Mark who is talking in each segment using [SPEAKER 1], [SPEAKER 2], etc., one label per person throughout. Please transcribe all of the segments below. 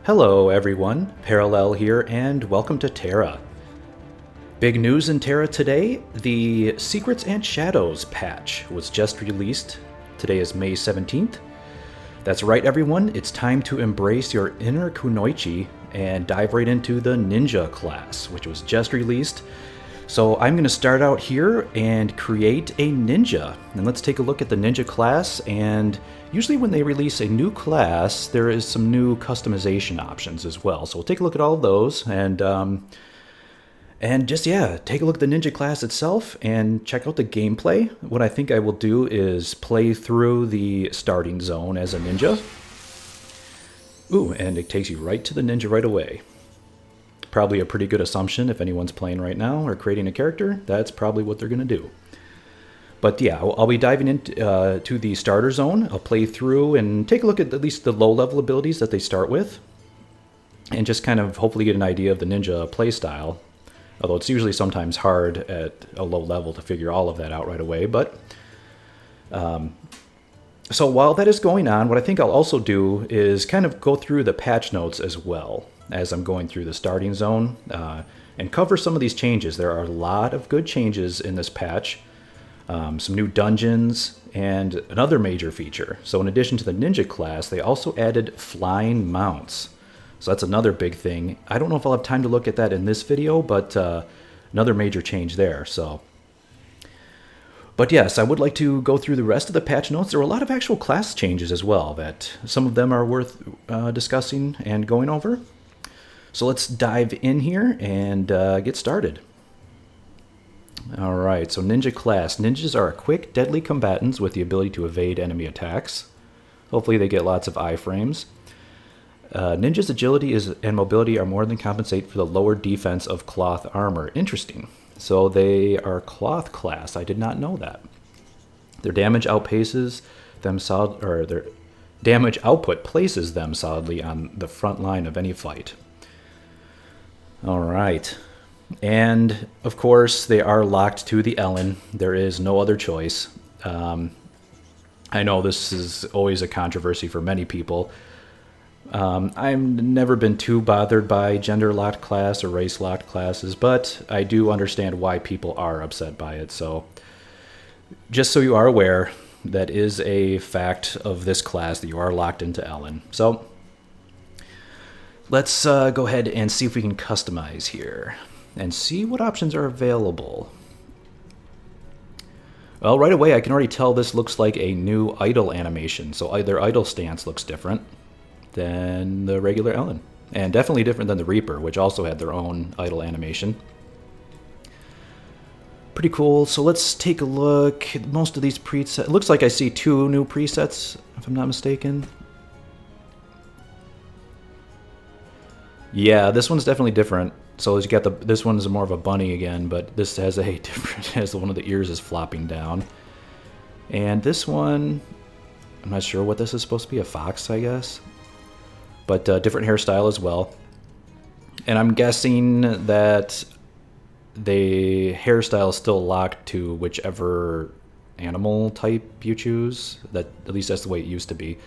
[SPEAKER 1] Hello everyone, Parallel here, and welcome to Tera. Big news in Tera today, the Secrets and Shadows patch was just released. Today is May 17th. That's right everyone, it's time to embrace your inner Kunoichi and dive right into the Ninja class, which was just released. So I'm going to start out here and create a ninja. And let's take a look at the ninja class. And usually when they release a new class, there is some new customization options as well. So we'll take a look at all of those and just, take a look at the ninja class itself and check out the gameplay. What I think I will do is play through the starting zone as a ninja. Ooh, and it takes you right to the ninja right away. Probably a pretty good assumption if anyone's playing right now or creating a character, that's probably what they're going to do. But yeah, I'll be diving into to the starter zone. I'll play through and take a look at least the low-level abilities that they start with, and just kind of hopefully get an idea of the ninja playstyle. Although it's usually sometimes hard at a low level to figure all of that out right away. But so while that is going on, what I think I'll also do is kind of go through the patch notes as well as I'm going through the starting zone and cover some of these changes. There are a lot of good changes in this patch. Some new dungeons and another major feature. So in addition to the ninja class, they also added flying mounts. So that's another big thing. I don't know if I'll have time to look at that in this video, but another major change there. But yes, I would like to go through the rest of the patch notes. There were a lot of actual class changes as well, that some of them are worth discussing and going over. So let's dive in here and get started. Alright, so Ninja class. Ninjas are quick, deadly combatants with the ability to evade enemy attacks. Hopefully they get lots of iframes. Ninjas' agility and mobility are more than compensate for the lower defense of cloth armor. Interesting. So they are cloth class. I did not know that. Their damage outpaces them their damage output places them solidly on the front line of any fight. All right. And of course, they are locked to the Ellen. There is no other choice. I know this is always a controversy for many people. I've never been too bothered by gender-locked class or race-locked classes, but I do understand why people are upset by it. So just so you are aware, that is a fact of this class, that you are locked into Ellen. So let's go ahead and see if we can customize here and see what options are available. Well, right away I can already tell this looks like a new idle animation. So their idle stance looks different than the regular Ellen, and definitely different than the Reaper, which also had their own idle animation. Pretty cool. So let's take a look. Most of these presets, it looks like I see 2 new presets, if I'm not mistaken. Yeah, this one's definitely different. So you got this one is more of a bunny again, but this has a different, has one of the ears is flopping down. And this one, I'm not sure what this is supposed to be, a fox, I guess. But different hairstyle as well. And I'm guessing that the hairstyle is still locked to whichever animal type you choose. That, at least that's the way it used to be.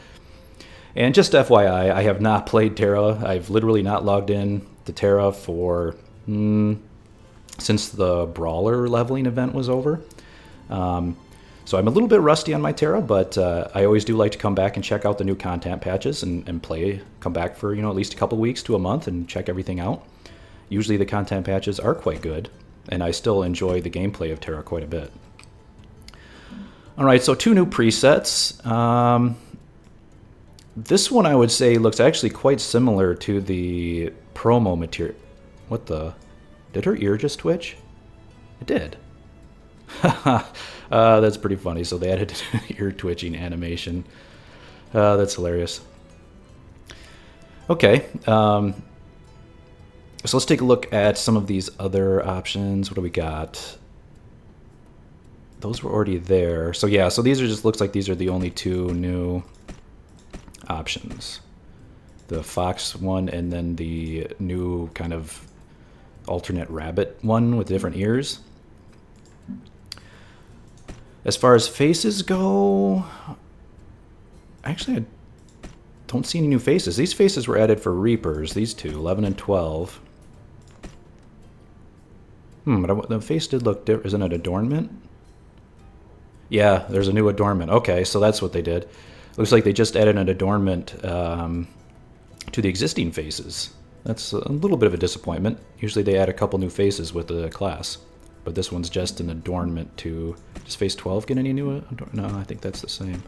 [SPEAKER 1] And just FYI, I have not played Tera. I've literally not logged in to Tera for since the Brawler leveling event was over. So I'm a little bit rusty on my Tera, but I always do like to come back and check out the new content patches and come back for at least a couple weeks to a month and check everything out. Usually the content patches are quite good, and I still enjoy the gameplay of Tera quite a bit. Alright, so 2 new presets. This one I would say looks actually quite similar to the promo material. What the? Did her ear just twitch? It did. That's pretty funny. So they added ear twitching animation. That's hilarious. Okay. So let's take a look at some of these other options. What do we got? Those were already there. So yeah, so these are just, looks like these are the only 2 new options. The fox one and then the new kind of alternate rabbit one with different ears. As far as faces go, actually don't see any new faces. These faces were added for Reapers, these two, 11 and 12. But the face did look different. Isn't it adornment? Yeah, there's a new adornment. Okay, so that's what they did. Looks like they just added an adornment to the existing faces. That's a little bit of a disappointment. Usually they add a couple new faces with the class. But this one's just an adornment to... Does face 12 get any new... No, I think that's the same.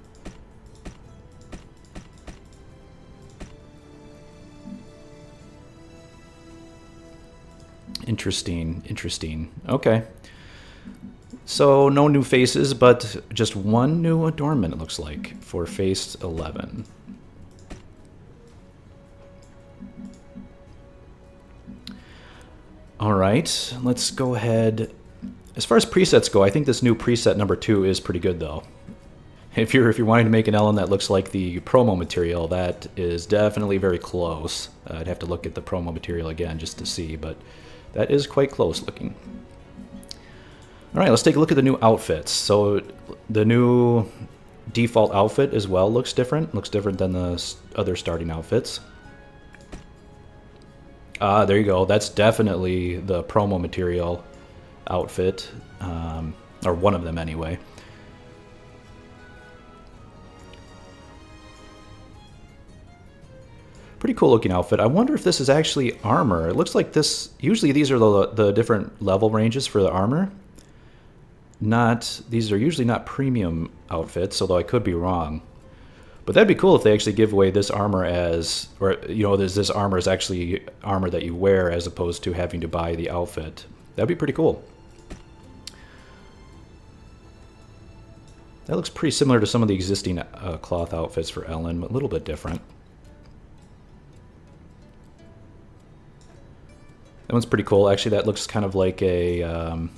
[SPEAKER 1] Interesting, interesting. Okay. So no new faces, but just one new adornment, it looks like, for face 11. All right, let's go ahead. As far as presets go, I think this new preset number 2 is pretty good, though. If you're wanting to make an Ellen that looks like the promo material, that is definitely very close. I'd have to look at the promo material again just to see, but that is quite close looking. All right, let's take a look at the new outfits. So the new default outfit as well looks different. Looks different than the other starting outfits. There you go. That's definitely the promo material outfit, or one of them anyway. Pretty cool looking outfit. I wonder if this is actually armor. It looks like this... Usually these are the different level ranges for the armor. These are usually not premium outfits, although I could be wrong. But that'd be cool if they actually give away this armor as... Or, you know, this armor is actually armor that you wear as opposed to having to buy the outfit. That'd be pretty cool. That looks pretty similar to some of the existing cloth outfits for Ellen, but a little bit different. That one's pretty cool. Actually, that looks kind of like a...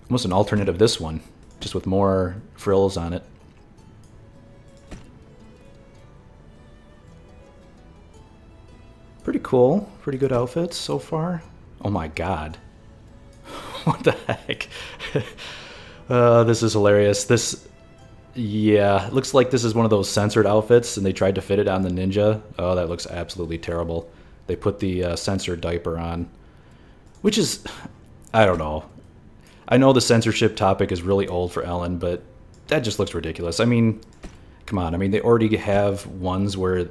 [SPEAKER 1] almost an alternate of this one, just with more frills on it. Pretty cool. Pretty good outfits so far. Oh my god. What the heck? This is hilarious. Yeah, it looks like this is one of those censored outfits, and they tried to fit it on the ninja. Oh, that looks absolutely terrible. They put the censored diaper on, which is... I don't know. I know the censorship topic is really old for Ellen, but that just looks ridiculous. I mean, come on. I mean, they already have ones where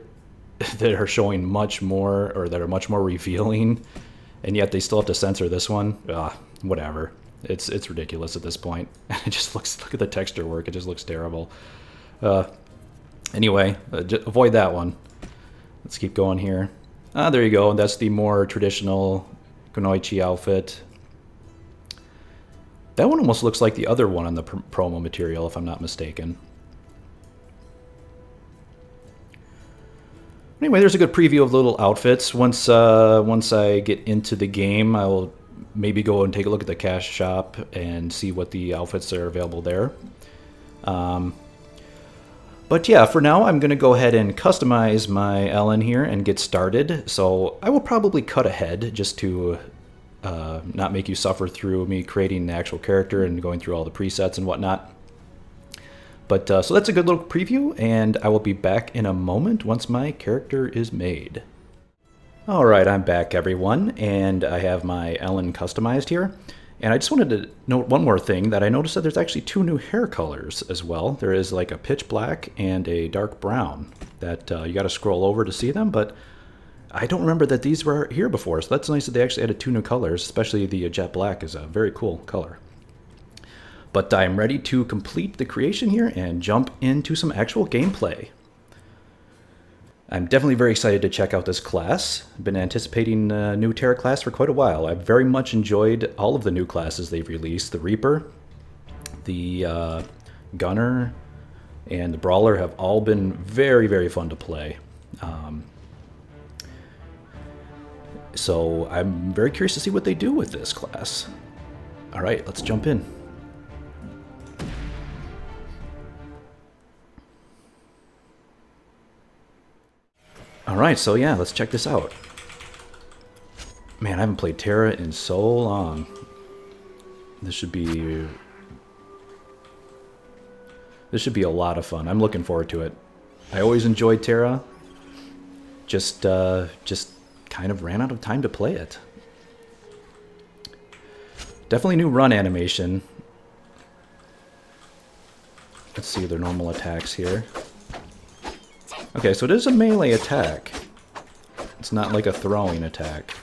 [SPEAKER 1] that are showing much more, or that are much more revealing, and yet they still have to censor this one. Whatever. It's ridiculous at this point. It just looks... Look at the texture work. It just looks terrible. Anyway, avoid that one. Let's keep going here. There you go. That's the more traditional Kunoichi outfit. That one almost looks like the other one on the promo material, if I'm not mistaken. Anyway, there's a good preview of little outfits. Once I get into the game, I will maybe go and take a look at the cash shop and see what the outfits are available there. But yeah, for now, I'm going to go ahead and customize my Ellen here and get started. So I will probably cut ahead just to not make you suffer through me creating the actual character and going through all the presets and whatnot. But so that's a good little preview, and I will be back in a moment once my character is made. Alright, I'm back, everyone, and I have my Ellen customized here. And I just wanted to note one more thing, that I noticed that there's actually 2 new hair colors as well. There is like a pitch black and a dark brown that you got to scroll over to see them, but I don't remember that these were here before, so that's nice that they actually added 2 new colors, especially the jet black is a very cool color. But I'm ready to complete the creation here and jump into some actual gameplay. I'm definitely very excited to check out this class. I've been anticipating a new Tera class for quite a while. I've very much enjoyed all of the new classes they've released. The Reaper, the Gunner, and the Brawler have all been very, very fun to play. So I'm very curious to see what they do with this class. All right, let's jump in. Alright, so yeah, let's check this out. Man, I haven't played Tera in so long. This should be This should be a lot of fun. I'm looking forward to it. I always enjoyed Tera. Just kind of ran out of time to play it. Definitely new run animation. Let's see their normal attacks here. Okay, so it is a melee attack. It's not like a throwing attack.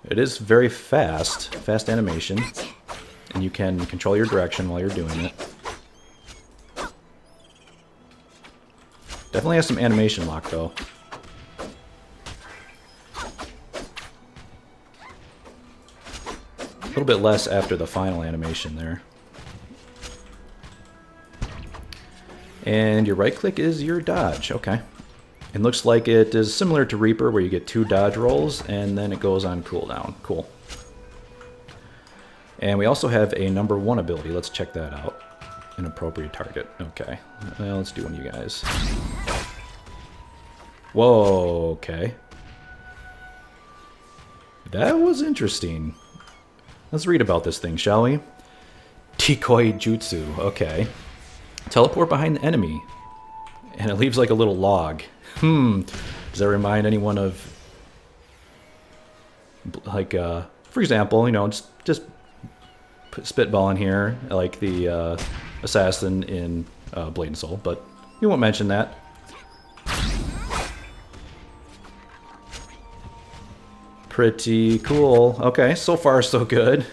[SPEAKER 1] It is very fast animation, and you can control your direction while you're doing it. Definitely has some animation lock, though. A little bit less after the final animation there. And your right click is your dodge. Okay. It looks like it is similar to Reaper, where you get 2 dodge rolls, and then it goes on cooldown. Cool. And we also have a number 1 ability. Let's check that out. An appropriate target. Okay. Well, let's do one of you guys. Whoa, okay. That was interesting. Let's read about this thing, shall we? Decoy Jutsu. Okay. Teleport behind the enemy. And it leaves like a little log. Does that remind anyone of... like, for example, you know, just put spitball in here, like the assassin in Blade and Soul, but we won't mention that. Pretty cool. Okay, so far so good.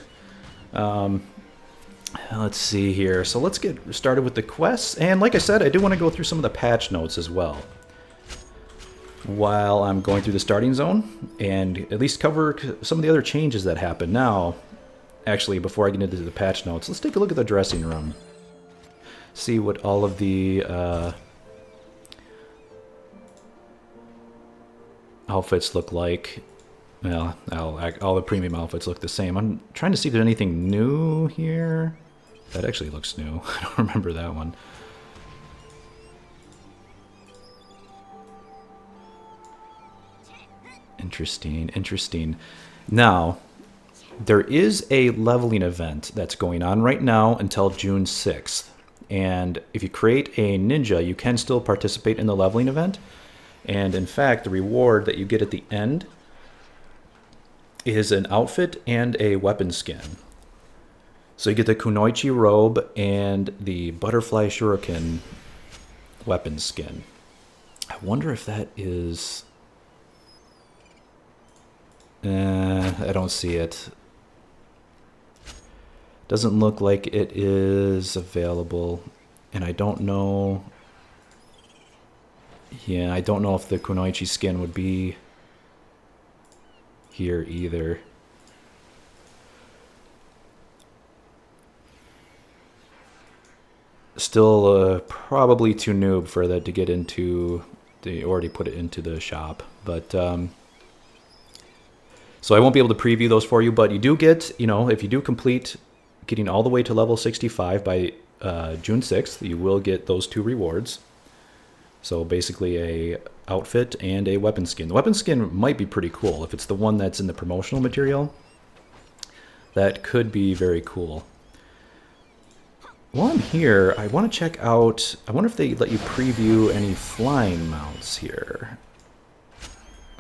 [SPEAKER 1] Let's see here. So let's get started with the quests. And like I said, I do want to go through some of the patch notes as well, while I'm going through the starting zone, and at least cover some of the other changes that happened. Now, actually, before I get into the patch notes, let's take a look at the dressing room. See what all of the outfits look like. Well, all the premium outfits look the same. I'm trying to see if there's anything new here. That actually looks new. I don't remember that one. Interesting, interesting. Now, there is a leveling event that's going on right now until June 6th. And if you create a ninja, you can still participate in the leveling event. And in fact, the reward that you get at the end is an outfit and a weapon skin. So you get the Kunoichi robe and the butterfly shuriken weapon skin. I wonder if that is... I don't see it. Doesn't look like it is available. And I don't know... Yeah, I don't know if the Kunoichi skin would be here either. Still probably too noob for that to get into. They already put it into the shop, but so I won't be able to preview those for you, but you do get, you know, if you do complete getting all the way to level 65 by June 6th, you will get those 2 rewards. So basically a outfit and a weapon skin. The weapon skin might be pretty cool. If it's the one that's in the promotional material, that could be very cool. While I'm here, I want to check out... I wonder if they let you preview any flying mounts here.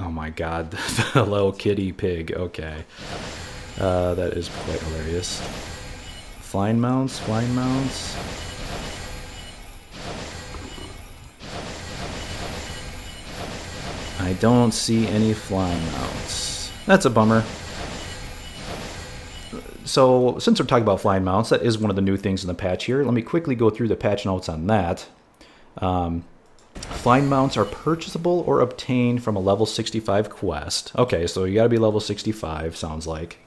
[SPEAKER 1] Oh my god, the Hello Kitty pig. Okay. That is quite hilarious. Flying mounts, flying mounts... I don't see any flying mounts. That's a bummer. So, since we're talking about flying mounts, that is one of the new things in the patch here. Let me quickly go through the patch notes on that. Flying mounts are purchasable or obtained from a level 65 quest. Okay, so you gotta be level 65, sounds like.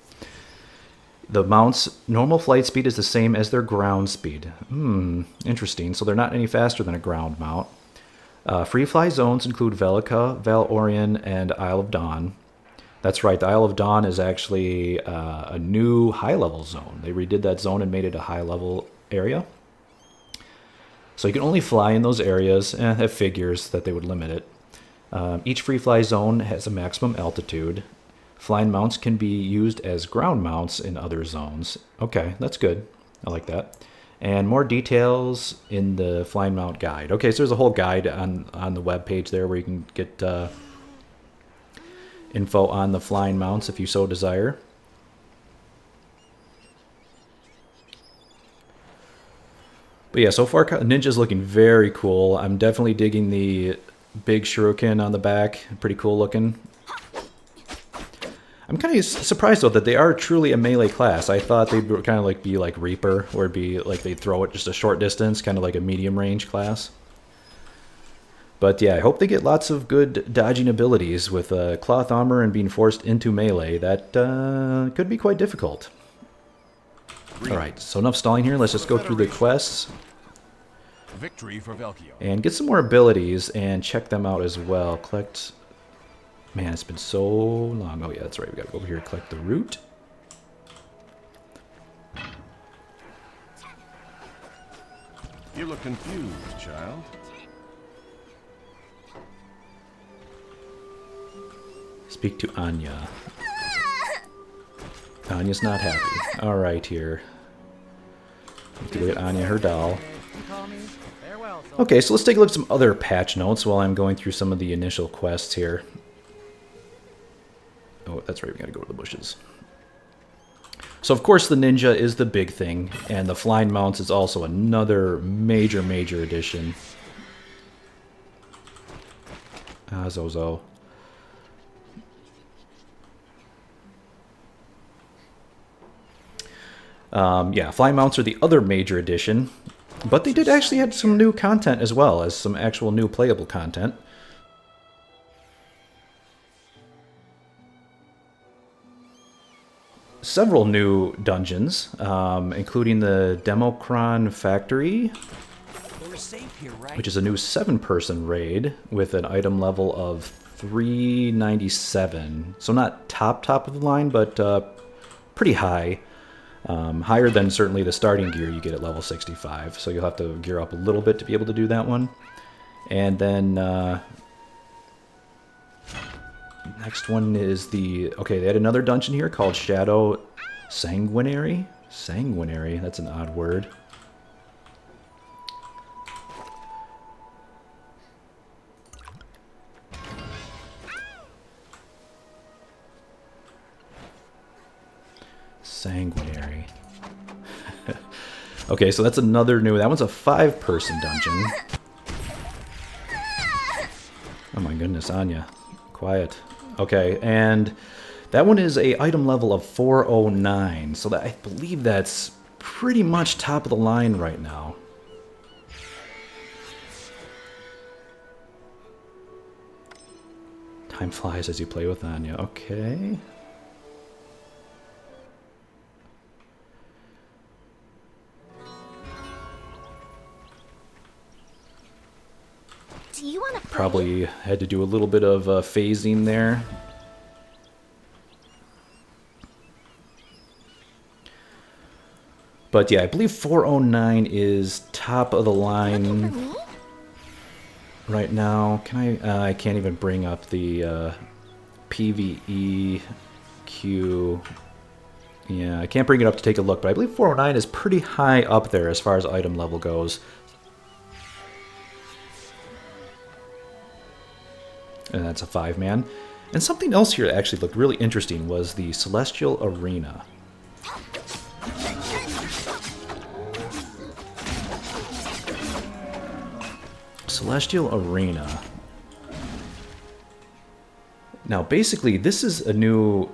[SPEAKER 1] The mount's normal flight speed is the same as their ground speed. Interesting. So they're not any faster than a ground mount. Free fly zones include Velica, Valorian, and Isle of Dawn. That's right, the Isle of Dawn is actually a new high-level zone. They redid that zone and made it a high-level area. So you can only fly in those areas, that figures that they would limit it. Each free fly zone has a maximum altitude. Flying mounts can be used as ground mounts in other zones. Okay, that's good. I like that. And more details in the flying mount guide. Okay, so there's a whole guide on the web page there where you can get info on the flying mounts if you so desire. But yeah, so far Ninja's looking very cool. I'm definitely digging the big shuriken on the back. Pretty cool looking. I'm kind of surprised though that they are truly a melee class. I thought they'd kind of like be like Reaper, or it'd be like they'd throw it just a short distance, kind of like a medium range class. But yeah, I hope they get lots of good dodging abilities with cloth armor and being forced into melee. That could be quite difficult. Alright, so enough stalling here. Let's just go through the quests.
[SPEAKER 2] Victory for Velkio.
[SPEAKER 1] And get some more abilities and check them out as well. Collect... Man, it's been so long. Oh yeah, that's right. We gotta go over here and collect the root.
[SPEAKER 2] You look confused, child.
[SPEAKER 1] Speak to Anya. Anya's not happy. Alright here. Have to go get Anya her doll. Okay, so let's take a look at some other patch notes while I'm going through some of the initial quests here. Oh, that's right, we gotta go to the bushes. So of course the ninja is the big thing, and the flying mounts is also another major addition. Ah, Zozo. Yeah, flying mounts are the other major addition, but they did actually have some new content as well as some actual new playable content. Several new dungeons, including the Democron Factory, which is a new 7-person raid with an item level of 397. So not top of the line, but pretty high. Higher than certainly the starting gear you get at level 65. So you'll have to gear up a little bit to be able to do that one. And then next one is the... Okay, they had another dungeon here called Shadow Sanguinary. Sanguinary, that's an odd word. Sanguinary. Okay, so that's another new... That one's a 5-person dungeon. Oh my goodness, Anya. Quiet. Okay, and that one is a item level of 409. So that, I believe that's pretty much top of the line right now. Time flies as you play with Anya. Okay.
[SPEAKER 3] Do you want to
[SPEAKER 1] Probably had to do a little bit of phasing there. But yeah, I believe 409 is top of the line right now. Can I can't even bring up the PvE queue. Yeah, I can't bring it up to take a look, but I believe 409 is pretty high up there as far as item level goes. And that's a 5-man. And something else here that actually looked really interesting was the Celestial Arena. Celestial Arena. Now, basically, this is a new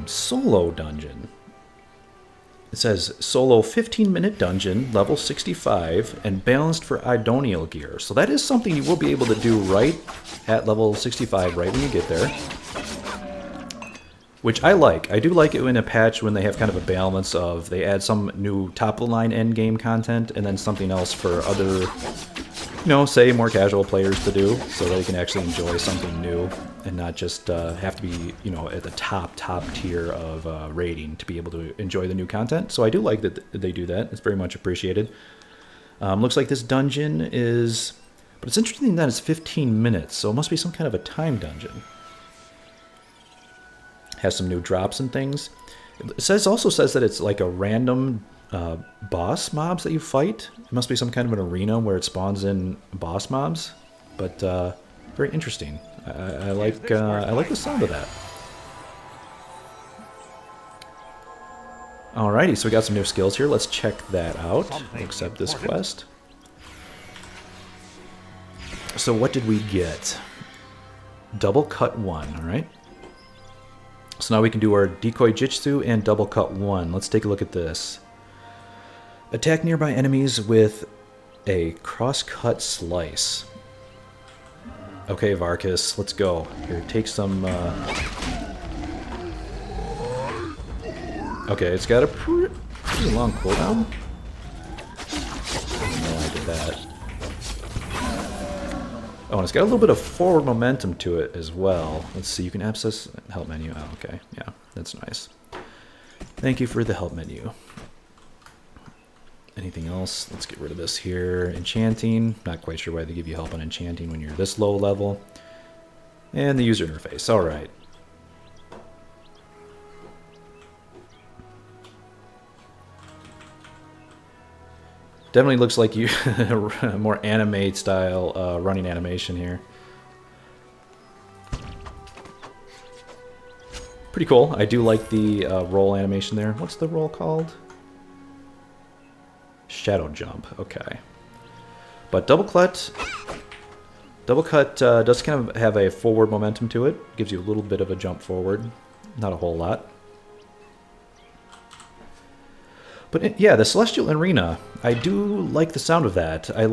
[SPEAKER 1] solo dungeon. It says solo 15-minute dungeon, level 65, and balanced for Idonial gear. So that is something you will be able to do right at level 65, right when you get there. Which I like. I do like it in a patch when they have kind of a balance of they add some new top-of-the-line endgame content and then something else for other, you know, say more casual players to do, so they can actually enjoy something new and not just have to be, you know, at the top tier of rating to be able to enjoy the new content. So I do like that they do that. It's very much appreciated. Looks like this dungeon is... But it's interesting that it's 15 minutes, so it must be some kind of a time dungeon. Has some new drops and things. It also says that it's like a random boss mobs that you fight. It must be some kind of an arena where it spawns in boss mobs. But very interesting. I like the sound of that. Alrighty, so we got some new skills here. Let's check that out. We'll accept this quest. So what did we get? Double cut 1, alright. So now we can do our decoy jitsu and double cut 1. Let's take a look at this. Attack nearby enemies with a cross-cut slice. Okay, Varkas, let's go. Here, take some... Okay, it's got a pretty long cooldown. I didn't know I did that. Oh, and it's got a little bit of forward momentum to it as well. Let's see, you can access help menu. Oh, okay, yeah, that's nice. Thank you for the help menu. Anything else? Let's get rid of this here. Enchanting. Not quite sure why they give you help on enchanting when you're this low level. And the user interface. All right. Definitely looks like you more anime style running animation here. Pretty cool. I do like the roll animation there. What's the roll called? Shadow jump. Okay. But double cut does kind of have a forward momentum to it. Gives you a little bit of a jump forward. Not a whole lot. But yeah, the Celestial Arena, I do like the sound of that. I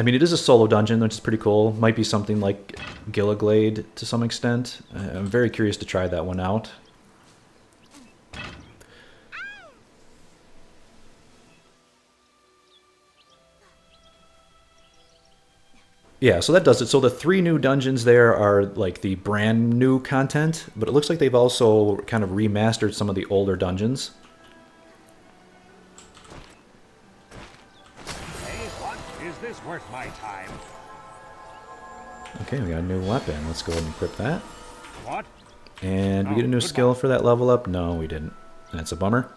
[SPEAKER 1] mean, it is a solo dungeon, which is pretty cool. Might be something like Gilliglade to some extent. I'm very curious to try that one out. Yeah, so that does it. So the 3 new dungeons there are like the brand new content, but it looks like they've also kind of remastered some of the older dungeons.
[SPEAKER 3] Is worth my time.
[SPEAKER 1] Okay, we got a new weapon. Let's go ahead and equip that.
[SPEAKER 3] What?
[SPEAKER 1] And we get a new skill for that level up? No, we didn't. That's a bummer.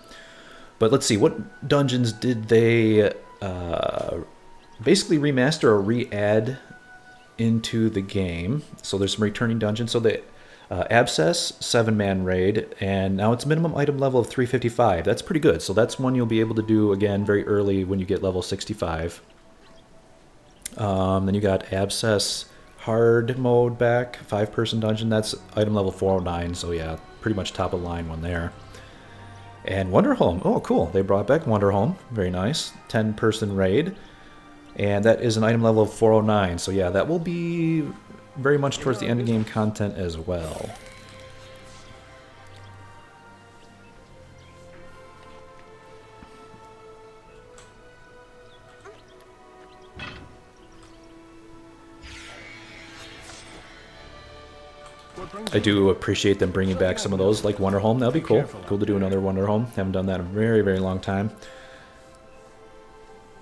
[SPEAKER 1] But let's see, what dungeons did they basically remaster or re-add into the game? So there's some returning dungeons. So the Abscess, 7-man raid, and now it's minimum item level of 355. That's pretty good. So that's one you'll be able to do, again, very early when you get level 65. Then you got Abscess hard mode back, 5-person dungeon. That's item level 409, so yeah, pretty much top of line one there. And Wonderhome. Oh, cool. They brought back Wonderhome. Very nice. 10-person raid. And that is an item level of 409, so yeah, that will be very much towards the end of game content as well. I do appreciate them bringing back some of those, like Wonderhome. That'll be cool. Cool to do another Wonderhome. Haven't done that in a very, very long time.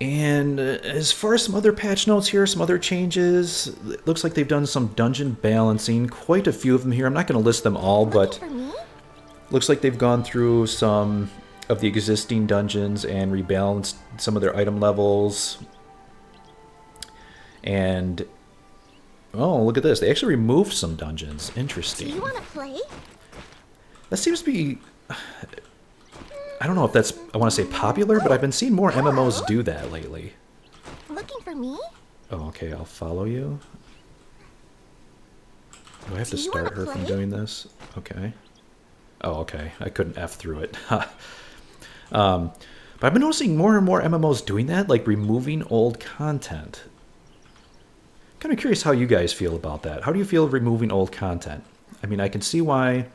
[SPEAKER 1] And as far as some other patch notes here, some other changes, it looks like they've done some dungeon balancing. Quite a few of them here. I'm not going to list them all, but looks like they've gone through some of the existing dungeons and rebalanced some of their item levels. And oh, look at this. They actually removed some dungeons. Interesting.
[SPEAKER 4] Do you want to play?
[SPEAKER 1] That seems to be... I don't know if that's, I want to say popular, but I've been seeing more MMOs do that lately.
[SPEAKER 4] Looking for me?
[SPEAKER 1] Oh, okay, I'll follow you. Do I have to
[SPEAKER 4] Do you
[SPEAKER 1] start
[SPEAKER 4] wanna
[SPEAKER 1] her from
[SPEAKER 4] play?
[SPEAKER 1] doing this? Okay. Oh, okay. I couldn't F through it. But I've been noticing more and more MMOs doing that, like removing old content. Kind of curious how you guys feel about that. How do you feel removing old content? I mean, I can see why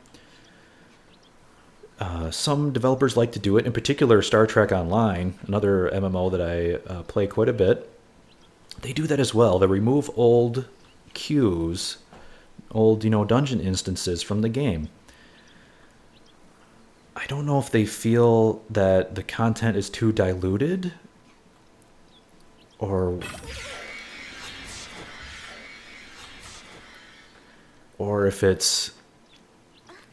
[SPEAKER 1] some developers like to do it. In particular, Star Trek Online, another MMO that I play quite a bit. They do that as well. They remove old queues, old, dungeon instances from the game. I don't know if they feel that the content is too diluted, or if it's,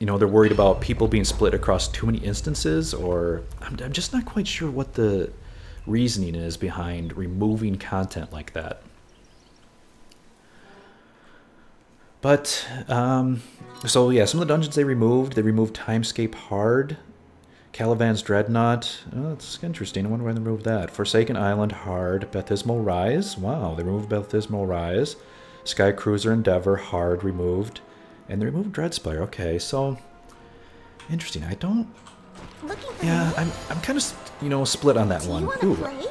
[SPEAKER 1] you know, they're worried about people being split across too many instances, or I'm just not quite sure what the reasoning is behind removing content like that. But, so yeah, some of the dungeons they removed Timescape Hard, Calivan's Dreadnought. Oh, that's interesting. I wonder why they removed that. Forsaken Island Hard, Baptismal Rise. Wow, they removed Baptismal Rise. Sky Cruiser Endeavor Hard removed. And they removed Dreadspire. Okay, so interesting. I don't.
[SPEAKER 4] Looking for
[SPEAKER 1] Yeah,
[SPEAKER 4] me?
[SPEAKER 1] I'm kind of, you know, split on that
[SPEAKER 4] Do
[SPEAKER 1] one.
[SPEAKER 4] you want to
[SPEAKER 1] Ooh.
[SPEAKER 4] play?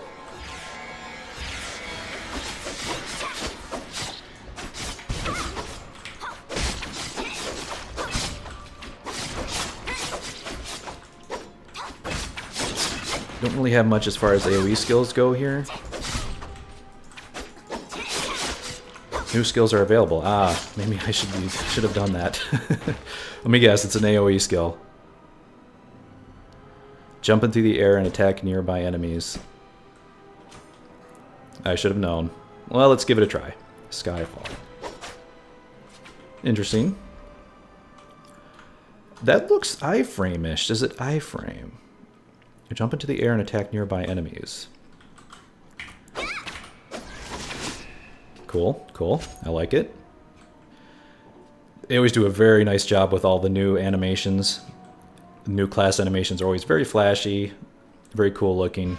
[SPEAKER 1] Don't really have much as far as AoE skills go here. New skills are available. Ah, maybe I should have done that. Let me guess, it's an AoE skill. Jump into the air and attack nearby enemies. I should have known. Well, let's give it a try. Skyfall. Interesting. That looks iframe-ish. Is it iframe? You jump into the air and attack nearby enemies. Cool, cool. I like it. They always do a very nice job with all the new animations. The new class animations are always very flashy, very cool looking,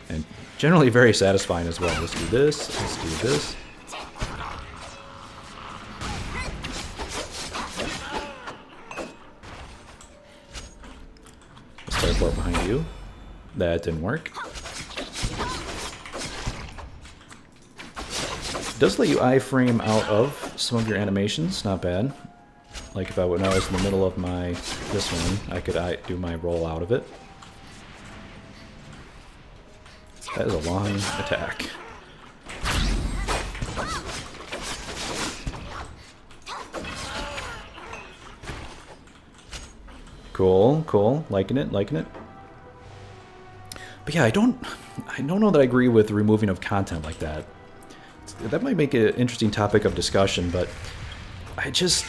[SPEAKER 1] and generally very satisfying as well. Let's do this, let's do this. Let's teleport behind you. That didn't work. It does let you iframe out of some of your animations, not bad. Like if when I was in the middle of this one, I could do my roll out of it. That is a long attack. Cool, cool. Liking it, liking it. But yeah, I don't know that I agree with removing of content like that. That might make an interesting topic of discussion, but I just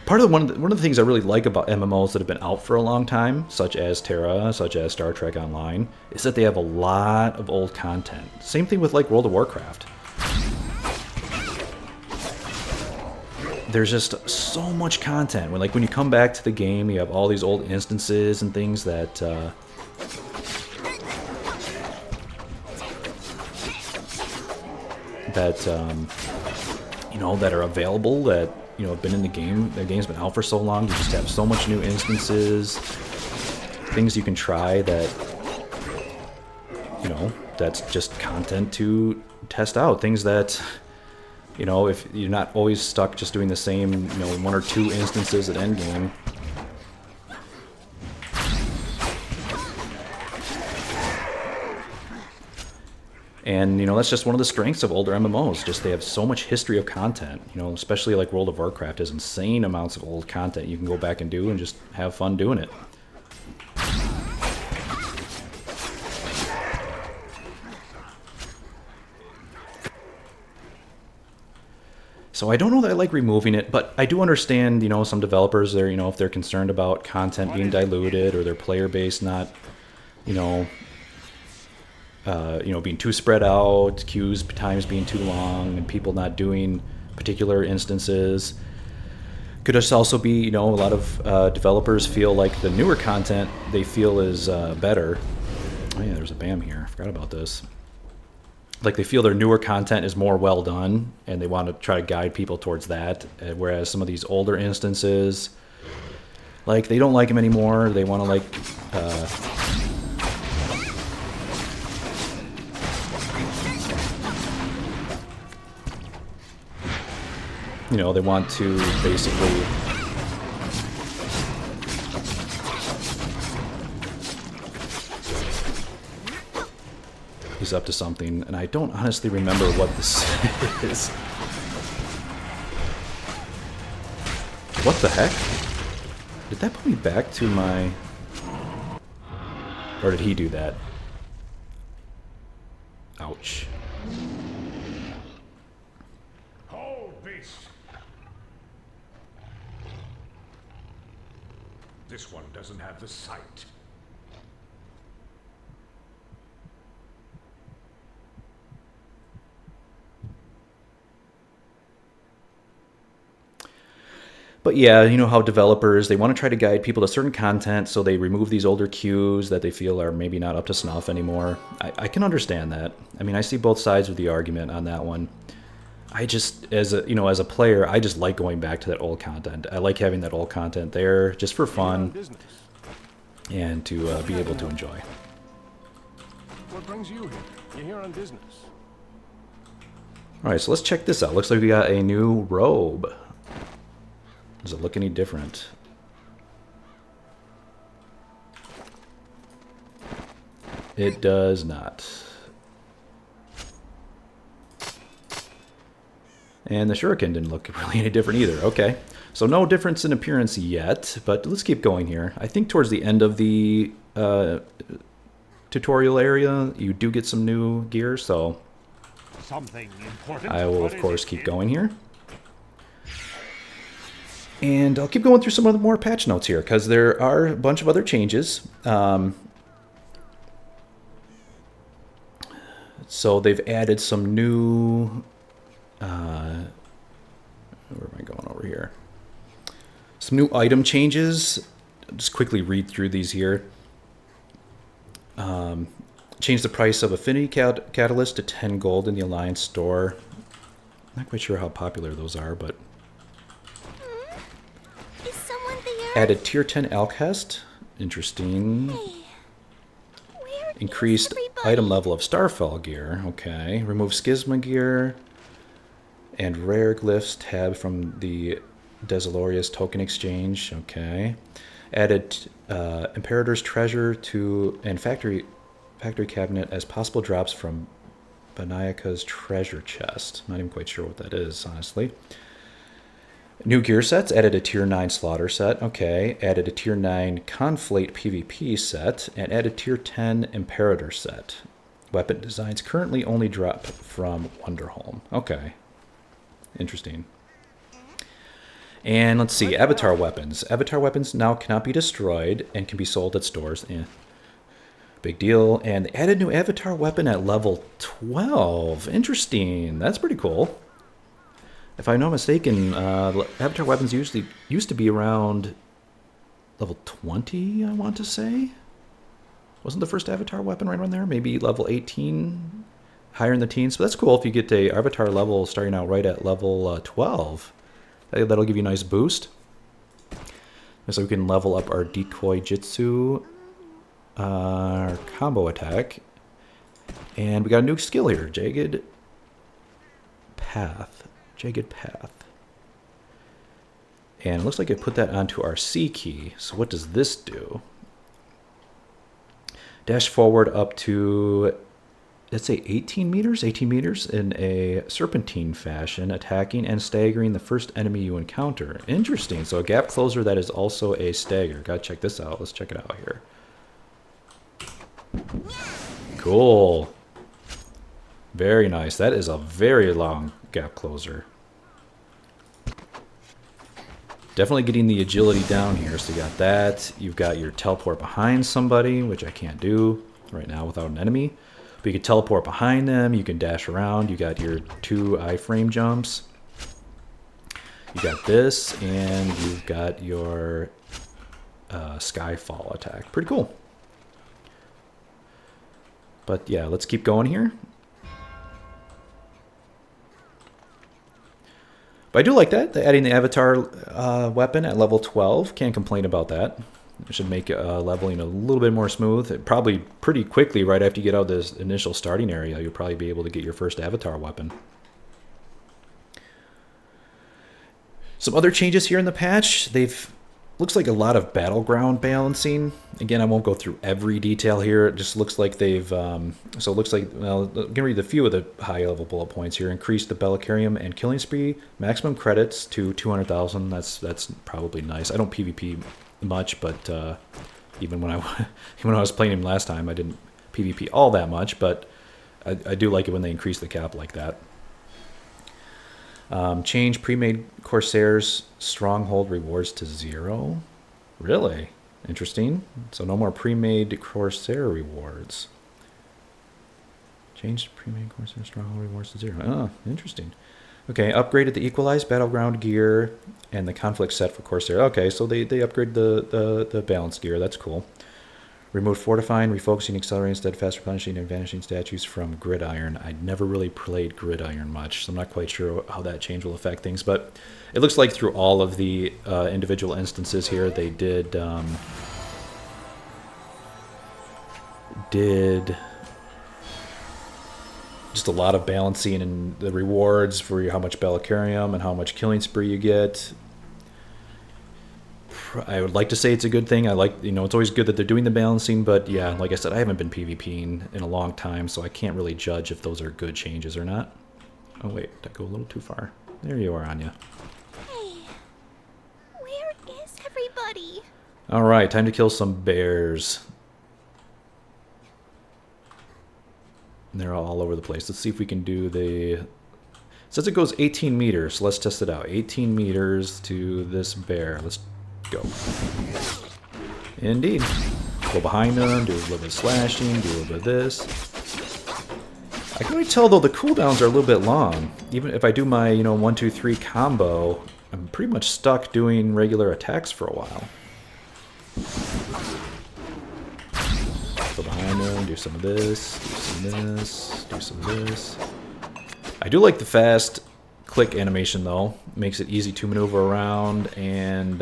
[SPEAKER 1] one of the things I really like about MMOs that have been out for a long time, such as Tera, such as Star Trek Online, is that they have a lot of old content. Same thing with like World of Warcraft. There's just so much content. When you come back to the game, you have all these old instances and things that you know, that are available, that, you know, have been in the game. The game's been out for so long. You just have so much new instances, things you can try that, you know, that's just content to test out. Things that, you know, if you're not always stuck just doing the same, you know, 1 or 2 instances at endgame. And, you know, that's just one of the strengths of older MMOs. Just they have so much history of content. You know, especially like World of Warcraft has insane amounts of old content you can go back and do and just have fun doing it. So I don't know that I like removing it, but I do understand, you know, some developers, you know, if they're concerned about content being diluted or their player base not, you know, being too spread out, queues times being too long, and people not doing particular instances. Could just also be, you know, a lot of developers feel like the newer content they feel is better. Oh yeah, there's a BAM here. I forgot about this. Like they feel their newer content is more well done, and they want to try to guide people towards that. Whereas some of these older instances, like they don't like them anymore. They want to like. You know, they want to basically he's up to something, and I don't honestly remember what this is. What the heck? Did that put me back to my... Or did he do that? Ouch.
[SPEAKER 3] This one doesn't have the sight.
[SPEAKER 1] But yeah, you know how developers, they want to try to guide people to certain content, so they remove these older cues that they feel are maybe not up to snuff anymore. I can understand that. I mean, I see both sides of the argument on that one. I just, as a player, I just like going back to that old content. I like having that old content there just for fun
[SPEAKER 2] Business.
[SPEAKER 1] and to be able to enjoy.
[SPEAKER 2] What brings you here? You're here on business.
[SPEAKER 1] All right, so let's check this out. Looks like we got a new robe. Does it look any different? It does not. And the shuriken didn't look really any different either. Okay, so no difference in appearance yet, but let's keep going here. I think towards the end of the tutorial area, you do get some new gear, so
[SPEAKER 3] Something important.
[SPEAKER 1] I will,
[SPEAKER 3] What
[SPEAKER 1] of
[SPEAKER 3] is
[SPEAKER 1] course,
[SPEAKER 3] it,
[SPEAKER 1] keep
[SPEAKER 3] kid?
[SPEAKER 1] going here. And I'll keep going through some of the more patch notes here, because there are a bunch of other changes. So they've added some new... where am I going over here? Some new item changes. I'll just quickly read through these here. Change the price of Affinity Catalyst to 10 gold in the Alliance store. Not quite sure how popular those are, but...
[SPEAKER 4] Is someone there?
[SPEAKER 1] Added tier 10 Alchest. Interesting.
[SPEAKER 4] Where
[SPEAKER 1] Increased
[SPEAKER 4] is everybody?
[SPEAKER 1] item level of Starfall gear. Okay. Remove Schisma gear. And rare glyphs tab from the Desolorius token exchange. Okay. Added Imperator's treasure to and factory cabinet as possible drops from Banayaka's treasure chest. Not even quite sure what that is, honestly. New gear sets. Added a tier 9 slaughter set. Okay. Added a tier 9 conflate PvP set. And added tier 10 Imperator set. Weapon designs currently only drop from Wonderholm. Okay. Interesting. And let's see. Avatar weapons. Avatar weapons now cannot be destroyed and can be sold at stores. Big deal. And they added new avatar weapon at level 12. Interesting. That's pretty cool. If I'm not mistaken, avatar weapons usually used to be around level 20, I want to say. Wasn't the first avatar weapon right around there? Maybe level 18, higher in the teens. But that's cool if you get a avatar level starting out right at level 12. That'll give you a nice boost. So we can level up our decoy jitsu, our combo attack. And we got a new skill here, Jagged Path. Jagged Path. And it looks like I put that onto our C key. So what does this do? Dash forward up to, let's say 18 meters? 18 meters in a serpentine fashion, attacking and staggering the first enemy you encounter. Interesting. So a gap closer that is also a stagger. Gotta check this out. Let's check it out here. Cool. Very nice. That is a very long gap closer. Definitely getting the agility down here. So you got that. You've got your teleport behind somebody, which I can't do right now without an enemy. But you can teleport behind them. You can dash around. You got your 2 iframe jumps. You got this, and you've got your Skyfall attack. Pretty cool. But yeah, let's keep going here. But I do like that. Adding the avatar weapon at level 12. Can't complain about that. It should make leveling a little bit more smooth. Probably pretty quickly, right after you get out of this initial starting area, you'll probably be able to get your first avatar weapon. Some other changes here in the patch. Looks like a lot of battleground balancing. Again, I won't go through every detail here. It just looks like they've... so it looks like... Well, I'm going to read a few of the high-level bullet points here. Increase the Bellicarium and Killing Spree. Maximum credits to 200,000. That's probably nice. I don't PvP much, but even when I was playing him last time, I didn't PvP all that much, but I do like it when they increase the cap like that. Change pre-made Corsair's stronghold rewards to 0. Really? Interesting. So no more pre-made Corsair rewards. Changed pre-made Corsair stronghold rewards to 0. Oh, interesting. Okay, upgraded the equalized battleground gear and the conflict set for Corsair. Okay, so they upgrade the balanced gear. That's cool. Removed fortifying, refocusing, accelerating, steadfast, replenishing, and vanishing statues from Gridiron. I never really played Gridiron much, so I'm not quite sure how that change will affect things. But it looks like through all of the individual instances here, they did just a lot of balancing and the rewards for how much Bellicarium and how much killing spree you get. I would like to say it's a good thing. I like, it's always good that they're doing the balancing, but yeah, like I said, I haven't been PvPing in a long time, so I can't really judge if those are good changes or not. Oh wait, did I go a little too far? There you are, Anya.
[SPEAKER 4] Hey, where is everybody?
[SPEAKER 1] Alright, time to kill some bears. And they're all over the place. Let's see if we can do the... It says it goes 18 meters, so let's test it out. 18 meters to this bear. Let's go. Indeed. Go behind them, do a little bit of slashing, do a little bit of this. I can already tell, though, the cooldowns are a little bit long. Even if I do my, 1, 2, 3 combo, I'm pretty much stuck doing regular attacks for a while. Go behind them, do some of this, do some of this, do some of this. I do like the fast click animation, though. Makes it easy to maneuver around, and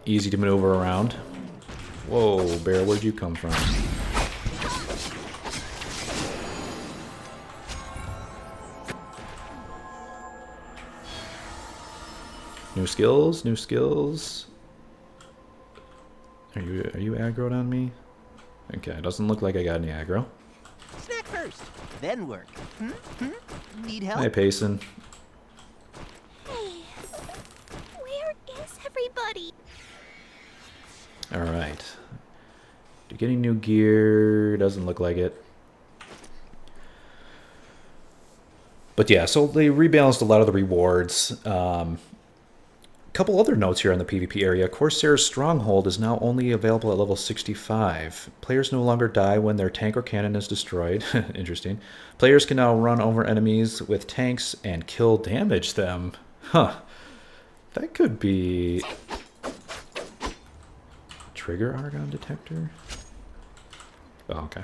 [SPEAKER 1] easy to maneuver around. Whoa, bear, where'd you come from? New skills, new skills. Are you aggroed on me? Okay, it doesn't look like I got any aggro.
[SPEAKER 5] Snack first, then work. Need help?
[SPEAKER 1] Hi, Payson.
[SPEAKER 4] Hey, where is everybody?
[SPEAKER 1] Alright. Do you get any new gear? Doesn't look like it. But yeah, so they rebalanced a lot of the rewards. Couple other notes here on the PvP area. Corsair's Stronghold is now only available at level 65. Players no longer die when their tank or cannon is destroyed. Interesting. Players can now run over enemies with tanks and kill damage them. Huh. That could be... Trigger Argon Detector? Oh, okay.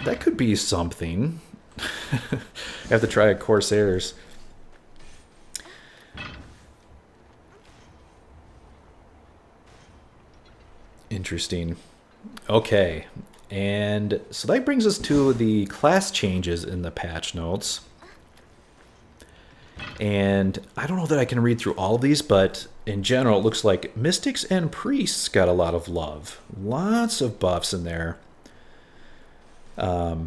[SPEAKER 1] That could be something. I have to try a Corsairs. Interesting. Okay, and so that brings us to the class changes in the patch notes. And I don't know that I can read through all of these, but in general, it looks like Mystics and Priests got a lot of love. Lots of buffs in there. Yeah,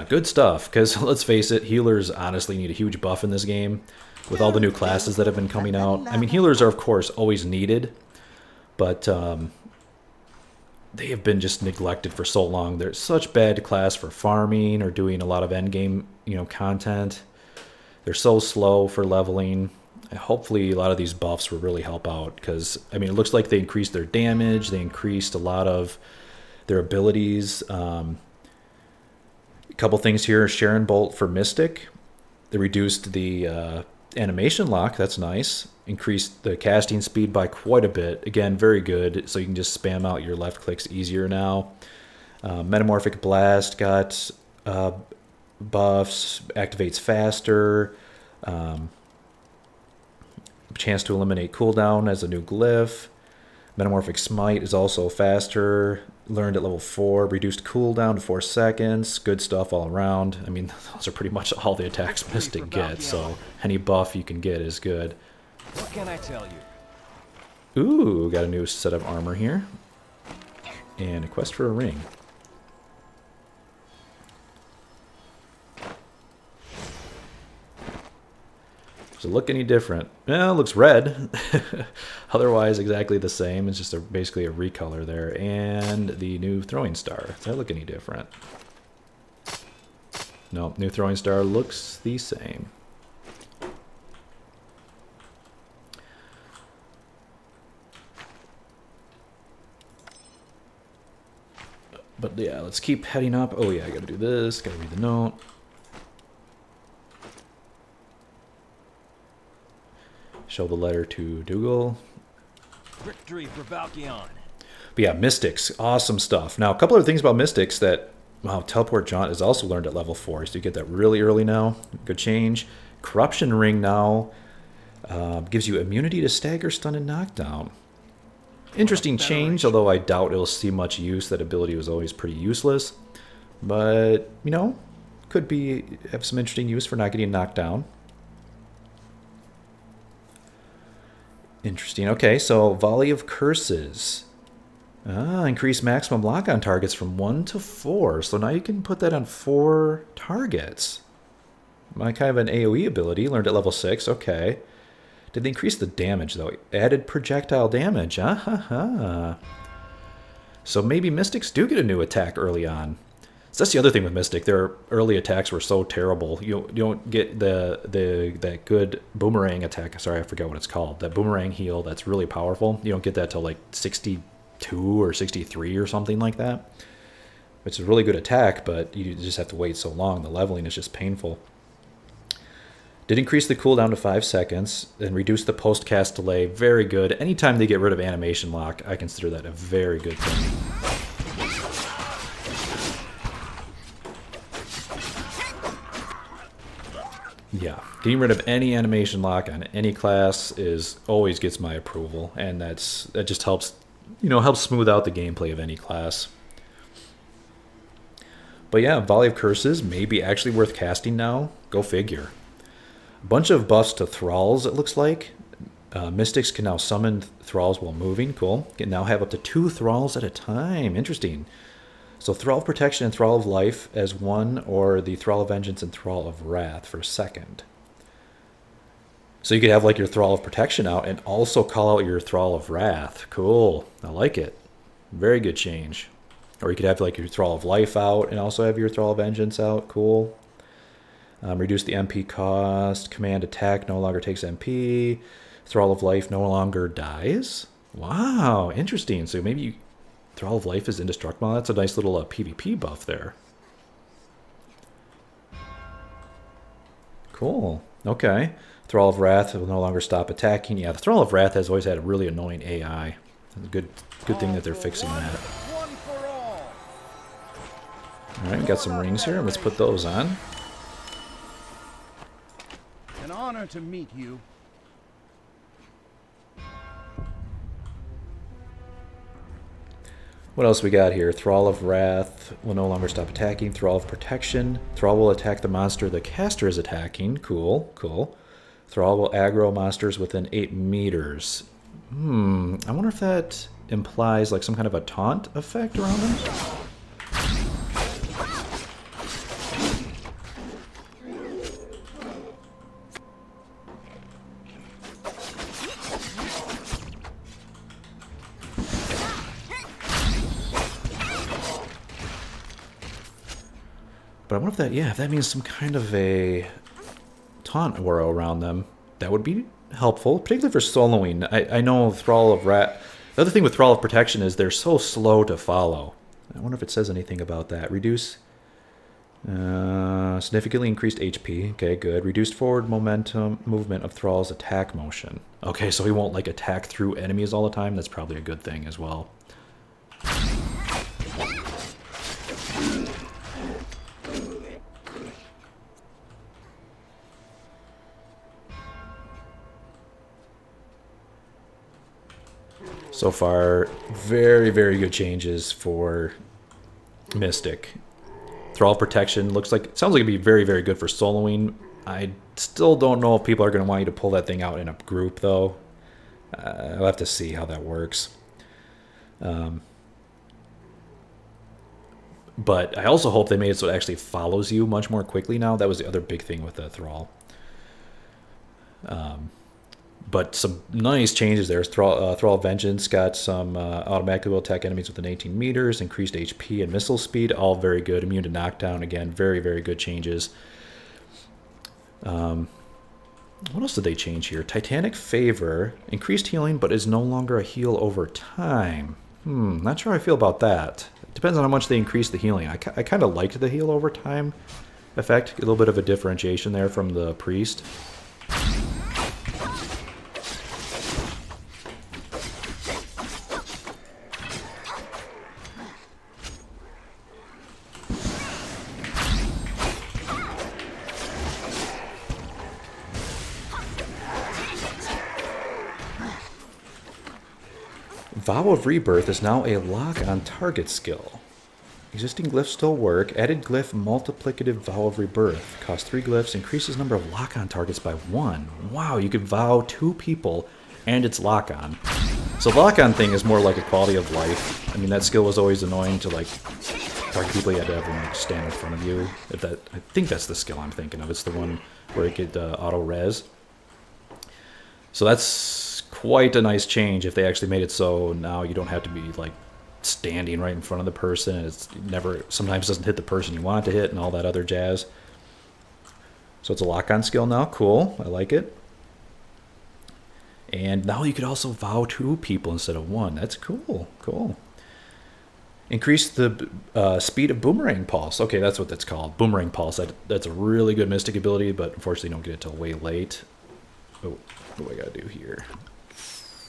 [SPEAKER 1] good stuff. Because let's face it, healers honestly need a huge buff in this game. With all the new classes that have been coming out. I mean, healers are, of course, always needed. But they have been just neglected for so long. They're such bad class for farming or doing a lot of endgame, content. They're so slow for leveling. Hopefully, a lot of these buffs will really help out because I mean, it looks like they increased their damage. They increased a lot of their abilities. A couple things here: Sharon Bolt for Mystic. They reduced the animation lock. That's nice. Increased the casting speed by quite a bit. Again, very good. So you can just spam out your left clicks easier now. Metamorphic Blast got buffs. Activates faster. Chance to eliminate cooldown as a new glyph. Metamorphic Smite is also faster. Learned at level 4. Reduced cooldown to 4 seconds. Good stuff all around. I mean, those are pretty much all the attacks Mystic gets. So any buff you can get is good.
[SPEAKER 2] What can I tell you?
[SPEAKER 1] Ooh, got a new set of armor here. And a quest for a ring. Does it look any different? Well, it looks red. Otherwise, exactly the same. It's just basically a recolor there. And the new throwing star. Does that look any different? Nope, new throwing star looks the same. But yeah, let's keep heading up. Oh yeah, I gotta do this, gotta read the note. Show the letter to Dougal.
[SPEAKER 6] Victory for Valkion.
[SPEAKER 1] But yeah, Mystics, awesome stuff. Now, a couple of things about Mystics that, wow, Teleport Jaunt is also learned at level 4, so you get that really early now. Good change. Corruption Ring now gives you immunity to stagger, stun, and knockdown. Interesting change, although I doubt it'll see much use. That ability was always pretty useless. But, you know, could have some interesting use for not getting knocked down. Interesting. Okay, so Volley of Curses. Increase maximum lock on targets from 1 to 4. So now you can put that on 4 targets. My kind of an AoE ability, learned at level 6. Okay. Did they increase the damage, though? Added projectile damage. So maybe Mystics do get a new attack early on. So that's the other thing with Mystic. Their early attacks were so terrible. You don't get that good boomerang attack. Sorry, I forgot what it's called. That boomerang heal that's really powerful. You don't get that till like 62 or 63 or something like that. It's a really good attack, but you just have to wait so long. The leveling is just painful. Did increase the cooldown to 5 seconds and reduce the post-cast delay. Very good. Anytime they get rid of animation lock, I consider that a very good thing. Yeah, getting rid of any animation lock on any class always gets my approval, and that just helps, helps smooth out the gameplay of any class. But yeah, Volley of Curses may be actually worth casting now. Go figure. A bunch of buffs to Thralls, it looks like. Mystics can now summon Thralls while moving. Cool. Can now have up to 2 Thralls at a time. Interesting. So Thrall of Protection and Thrall of Life as one, or the Thrall of Vengeance and Thrall of Wrath for a second. So you could have like your Thrall of Protection out and also call out your Thrall of Wrath. Cool. I like it. Very good change. Or you could have like your Thrall of Life out and also have your Thrall of Vengeance out. Cool. Reduce the MP cost. Command attack no longer takes MP. Thrall of Life no longer dies. Wow, interesting. So maybe Thrall of Life is indestructible. That's a nice little PvP buff there. Cool. Okay. Thrall of Wrath will no longer stop attacking. Yeah, the Thrall of Wrath has always had a really annoying AI. Good thing that they're fixing that. Alright, we got some rings here. Let's put those on.
[SPEAKER 2] An honor to meet you.
[SPEAKER 1] What else we got here? Thrall of Wrath will no longer stop attacking. Thrall of Protection. Thrall will attack the monster the caster is attacking. Cool, cool. Thrall will aggro monsters within 8 meters. I wonder if that implies like some kind of a taunt effect around them? But I wonder if that, if that means some kind of a taunt aura around them, that would be helpful, particularly for soloing. I know Thrall of Wrath. The other thing with Thrall of Protection is they're so slow to follow. I wonder if it says anything about that. Reduce significantly increased HP. Okay, good. Reduced forward movement of Thrall's attack motion. Okay, so he won't like attack through enemies all the time. That's probably a good thing as well. So far, very, very good changes for Mystic. Thrall Protection sounds like it'd be very, very good for soloing. I still don't know if people are going to want you to pull that thing out in a group, though. I'll have to see how that works. But I also hope they made it so it actually follows you much more quickly now. That was the other big thing with the Thrall. But some nice changes there. Thrall of Vengeance got some automatically will attack enemies within 18 meters, increased HP and missile speed, all very good. Immune to knockdown, again, very, very good changes. What else did they change here? Titanic Favor, increased healing, but is no longer a heal over time. Not sure how I feel about that. It depends on how much they increase the healing. I kind of liked the heal over time effect. A little bit of a differentiation there from the Priest. Vow of Rebirth is now a lock-on target skill. Existing glyphs still work. Added glyph multiplicative Vow of Rebirth. Costs 3 glyphs. Increases number of lock-on targets by 1. Wow, you could vow 2 people and it's lock-on. So the lock-on thing is more like a quality of life. I mean, that skill was always annoying to like target people. You had to have them like stand in front of you. I think that's the skill I'm thinking of. It's the one where it could auto-res. So that's quite a nice change if they actually made it so now you don't have to be like standing right in front of the person. It's never, sometimes doesn't hit the person you want it to hit and all that other jazz. So it's a lock-on skill now. Cool. I like it. And now you could also vow 2 people instead of 1. That's cool. Cool. Increase the speed of Boomerang Pulse. Okay, that's what that's called. Boomerang Pulse. That's a really good Mystic ability, but unfortunately don't get it till way late. Oh, what do I gotta do here?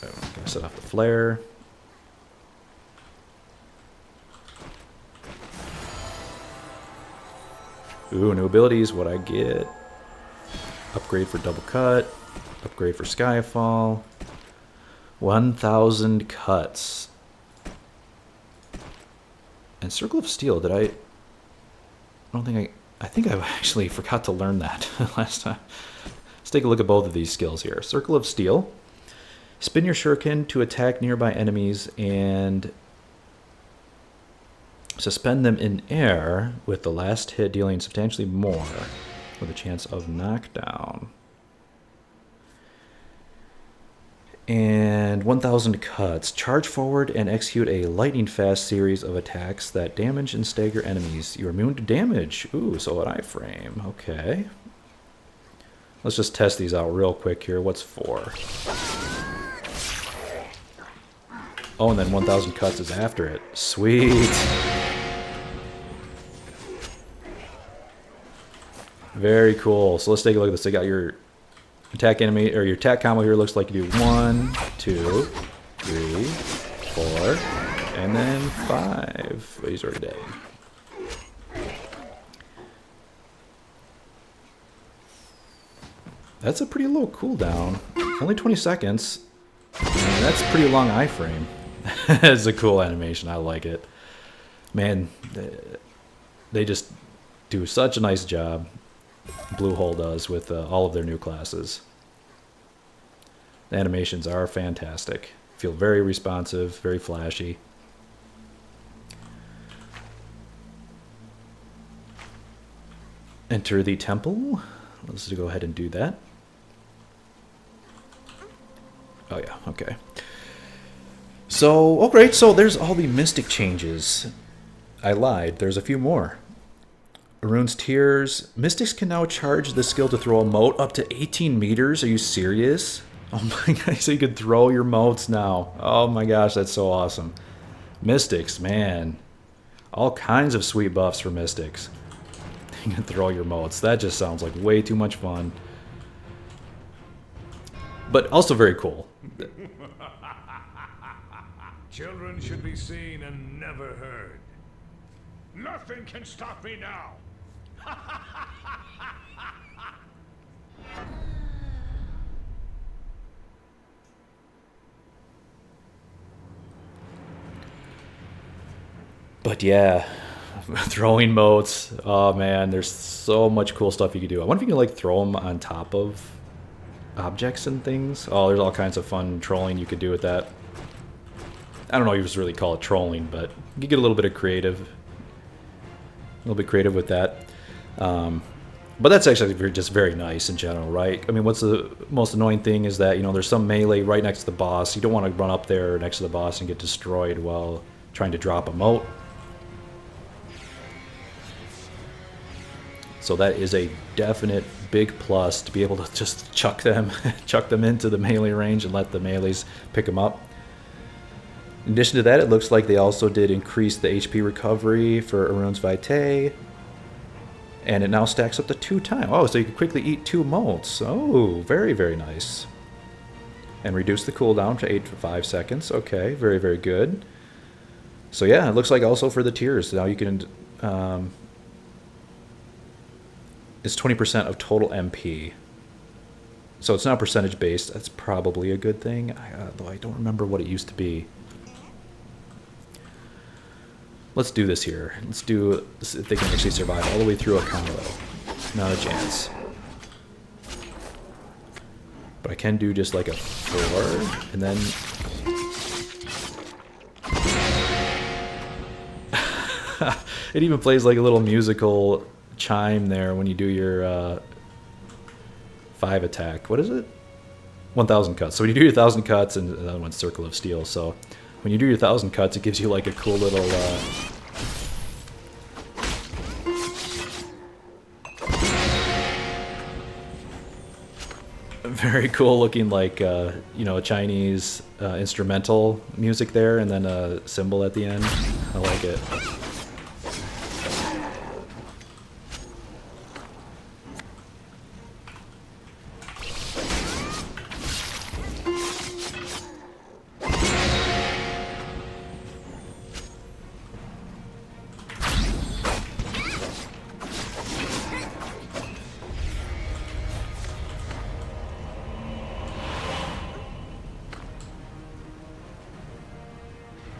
[SPEAKER 1] I'm gonna set off the flare. Ooh, new abilities. What I get? Upgrade for double cut. Upgrade for Skyfall. 1,000 cuts. And Circle of Steel. Did I don't think I think I actually forgot to learn that last time. Let's take a look at both of these skills here. Circle of Steel. Spin your shuriken to attack nearby enemies and suspend them in air with the last hit dealing substantially more with a chance of knockdown. And 1,000 cuts. Charge forward and execute a lightning fast series of attacks that damage and stagger enemies. You're immune to damage. Ooh, so an iframe. Okay. Let's just test these out real quick here. What's 4? Oh, and then 1,000 cuts is after it. Sweet. Very cool. So let's take a look at this. They got your attack enemy, or your attack combo here. Looks like you do 1, 2, 3, 4, and then 5. Oh, he's already dead. That's a pretty low cooldown. Only 20 seconds. And that's a pretty long iframe. It's a cool animation. I like it. Man, they just do such a nice job. Bluehole does with all of their new classes. The animations are fantastic. Feel very responsive, very flashy. Enter the temple. Let's go ahead and do that. Oh yeah, okay. So, oh great, so there's all the mystic changes. I lied, there's a few more. Arun's Tears. Mystics can now charge the skill to throw a mote up to 18 meters. Are you serious? Oh my gosh, so you can throw your motes now. Oh my gosh, that's so awesome. Mystics, man. All kinds of sweet buffs for Mystics. You can throw your motes. That just sounds like way too much fun. But also very cool.
[SPEAKER 3] Children should be seen and never heard. Nothing can stop me now.
[SPEAKER 1] But yeah, throwing motes. Oh man, there's so much cool stuff you can do. I wonder if you can like throw them on top of objects and things. Oh, there's all kinds of fun trolling you could do with that. I don't know if you just really call it trolling, but you get a little bit of creative. A little bit creative with that. But that's actually just very nice in general, right? I mean, what's the most annoying thing is that, you know, there's some melee right next to the boss. You don't want to run up there next to the boss and get destroyed while trying to drop a mote. So that is a definite big plus to be able to just chuck them into the melee range and let the melees pick them up. In addition to that, it looks like they also did increase the HP recovery for Arun's Vitae. And it now stacks up to 2 times. Oh, so you can quickly eat 2 motes. Oh, very, very nice. And reduce the cooldown to 8 to 5 seconds. Okay, very, very good. So yeah, it looks like also for the tiers, now you can... it's 20% of total MP. So it's not percentage based. That's probably a good thing. Though I don't remember what it used to be. Let's do this here. Let's do this if they can actually survive all the way through a combo. Not a chance. But I can do just like a 4, and then... it even plays like a little musical chime there when you do your 5 attack. What is it? 1,000 cuts. So when you do your 1,000 cuts, and another one's Circle of Steel, so... when you do your 1,000 cuts, it gives you like a cool little very cool looking like you know, Chinese instrumental music there, and then a cymbal at the end. I like it.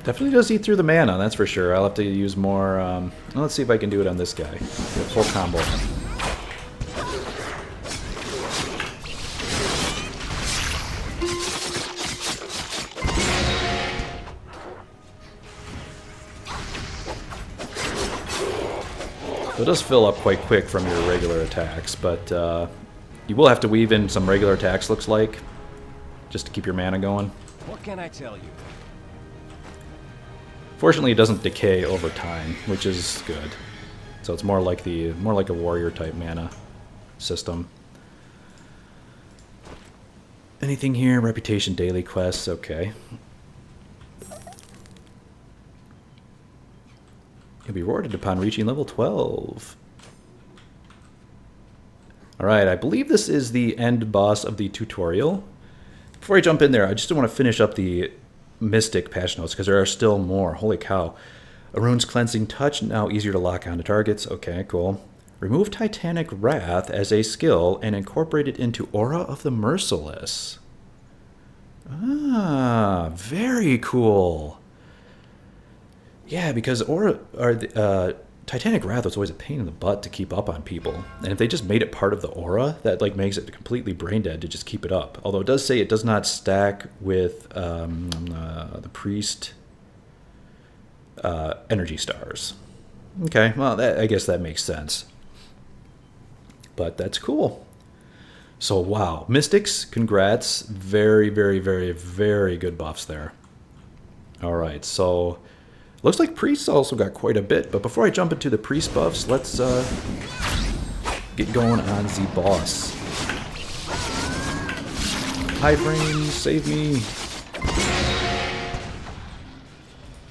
[SPEAKER 1] Definitely does eat through the mana, that's for sure. I'll have to use more... well, let's see if I can do it on this guy. Full combo. So it does fill up quite quick from your regular attacks, but you will have to weave in some regular attacks, looks like, just to keep your mana going.
[SPEAKER 6] What can I tell you?
[SPEAKER 1] Fortunately, it doesn't decay over time, which is good. So it's more like a warrior type mana system. Anything here? Reputation daily quests. Okay. You'll be rewarded upon reaching level 12. All right, I believe this is the end boss of the tutorial. Before I jump in there, I just want to finish up the Mystic patch notes, because there are still more. Holy cow. Arun's Cleansing Touch, now easier to lock onto targets. Okay, cool. Remove Titanic Wrath as a skill and incorporate it into Aura of the Merciless. Ah, very cool. Yeah, because Titanic Wrath was always a pain in the butt to keep up on people. And if they just made it part of the aura, that like makes it completely brain dead to just keep it up. Although it does say it does not stack with the priest energy stars. Okay, well, I guess that makes sense. But that's cool. So, wow. Mystics, congrats. Very, very, very, very good buffs there. All right, so... looks like priests also got quite a bit, but before I jump into the priest buffs, let's get going on the boss. High frames, save me.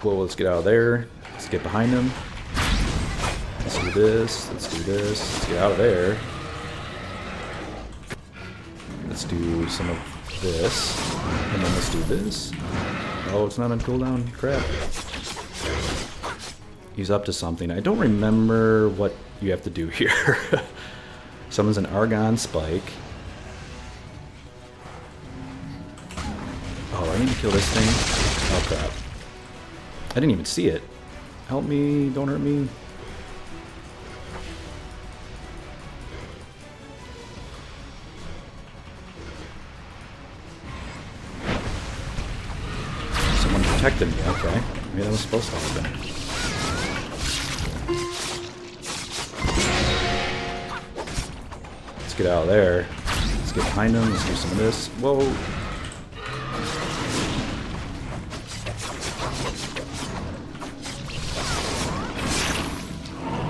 [SPEAKER 1] Whoa, let's get out of there. Let's get behind him. Let's do this, let's do this, let's get out of there. Let's do some of this, and then let's do this. Oh, it's not on cooldown, crap. He's up to something. I don't remember what you have to do here. Summons an Argon Spike. Oh, I need to kill this thing. Oh, crap. I didn't even see it. Help me, don't hurt me. Someone protected me, okay. Maybe that was supposed to happen. get out of there. Let's get behind him. Let's do some of this. Whoa.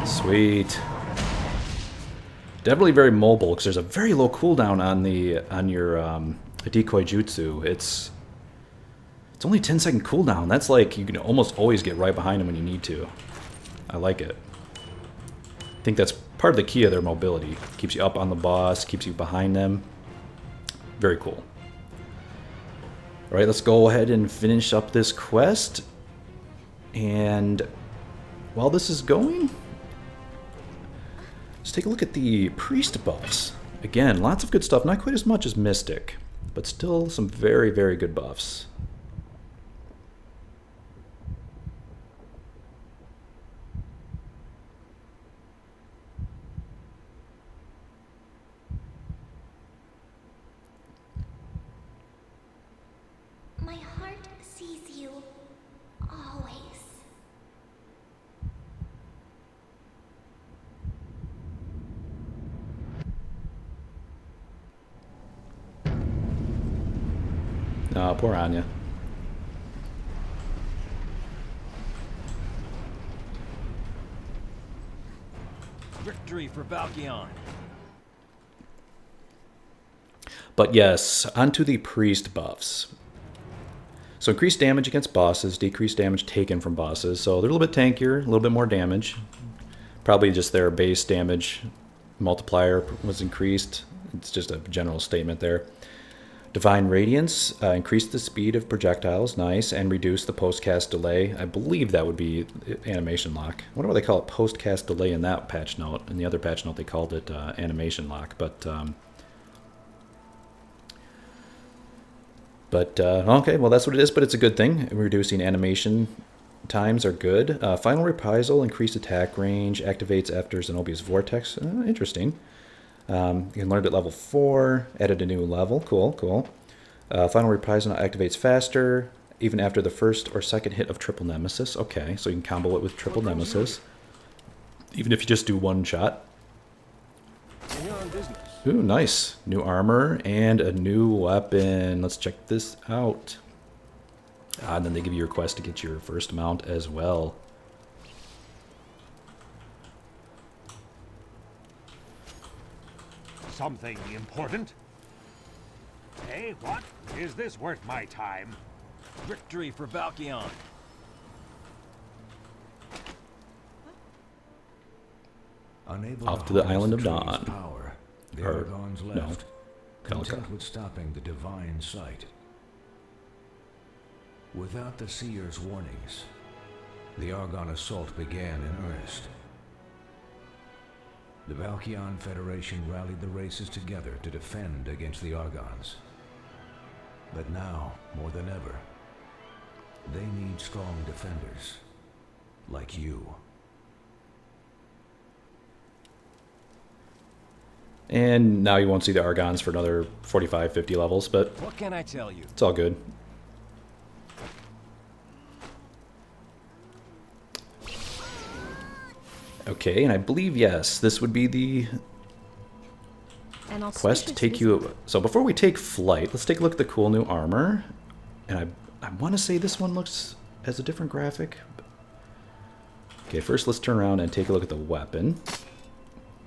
[SPEAKER 1] Sweet. Definitely very mobile because there's a very low cooldown on your decoy jutsu. It's only 10-second cooldown. That's like you can almost always get right behind him when you need to. I like it. I think that's part of the key of their mobility. Keeps you up on the boss, keeps you behind them. Very cool. Alright, let's go ahead and finish up this quest. And while this is going, let's take a look at the priest buffs. Again, lots of good stuff. Not quite as much as Mystic, but still some very, very good buffs.
[SPEAKER 4] My heart sees you. Always.
[SPEAKER 1] Oh, poor Anya.
[SPEAKER 6] Victory for Valkion.
[SPEAKER 1] But yes, onto the priest buffs. So increased damage against bosses, decreased damage taken from bosses. So they're a little bit tankier, a little bit more damage. Probably just their base damage multiplier was increased. It's just a general statement there. Divine Radiance, increased the speed of projectiles, nice, and reduced the post-cast delay. I believe that would be animation lock. I wonder why they call it post-cast delay in that patch note. In the other patch note they called it animation lock, but okay, well that's what it is, but it's a good thing. Reducing animation times are good. Final Reprisal, increased attack range, activates after Zenobia's Vortex. Interesting. You can learn it at level 4, added a new level. Cool, cool. Final Reprisal activates faster, even after the first or second hit of Triple Nemesis. Okay, so you can combo it with Triple Nemesis, even if you just do one shot.
[SPEAKER 2] You're on business.
[SPEAKER 1] Ooh, nice. New armor and a new weapon. Let's check this out. And then they give you a request to get your first mount as well.
[SPEAKER 7] Something important? Hey, what? Is this worth my time?
[SPEAKER 6] Victory for Valkion.
[SPEAKER 8] Unable
[SPEAKER 1] Off to the
[SPEAKER 8] harness
[SPEAKER 1] Island of
[SPEAKER 8] tree's
[SPEAKER 1] Dawn.
[SPEAKER 8] Power, the
[SPEAKER 1] Or,
[SPEAKER 8] Argon's
[SPEAKER 1] no,
[SPEAKER 8] left,
[SPEAKER 1] Kalka.
[SPEAKER 8] content with stopping the divine sight. Without the Seer's warnings, the Argon assault began in earnest. The Valkion Federation rallied the races together to defend against the Argons. But now, more than ever, they need strong defenders, like you.
[SPEAKER 1] And now you won't see the Argons for another 45, 50 levels, but
[SPEAKER 6] What can I tell you?
[SPEAKER 1] it's all good. Okay, and I believe, yes, this would be the quest to take you... So before we take flight, let's take a look at the cool new armor. And I want to say this one looks as a different graphic. Okay, first let's turn around and take a look at the weapon.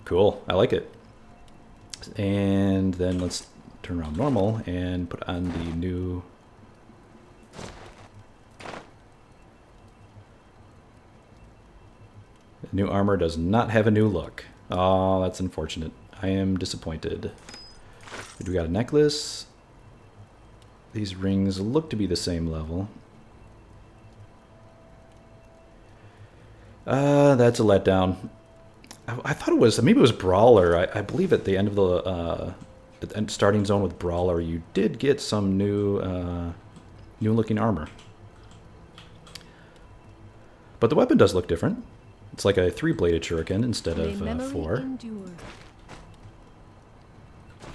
[SPEAKER 1] Cool, I like it. And then let's turn around normal and put on the new... The new armor does not have a new look. Oh, that's unfortunate. I am disappointed. We got a necklace. These rings look to be the same level. That's a letdown. I thought it was, maybe it was Brawler. I believe at the end of the starting zone with Brawler, you did get some new looking armor. But the weapon does look different. It's like a 3-bladed shuriken instead of 4.
[SPEAKER 9] Endure.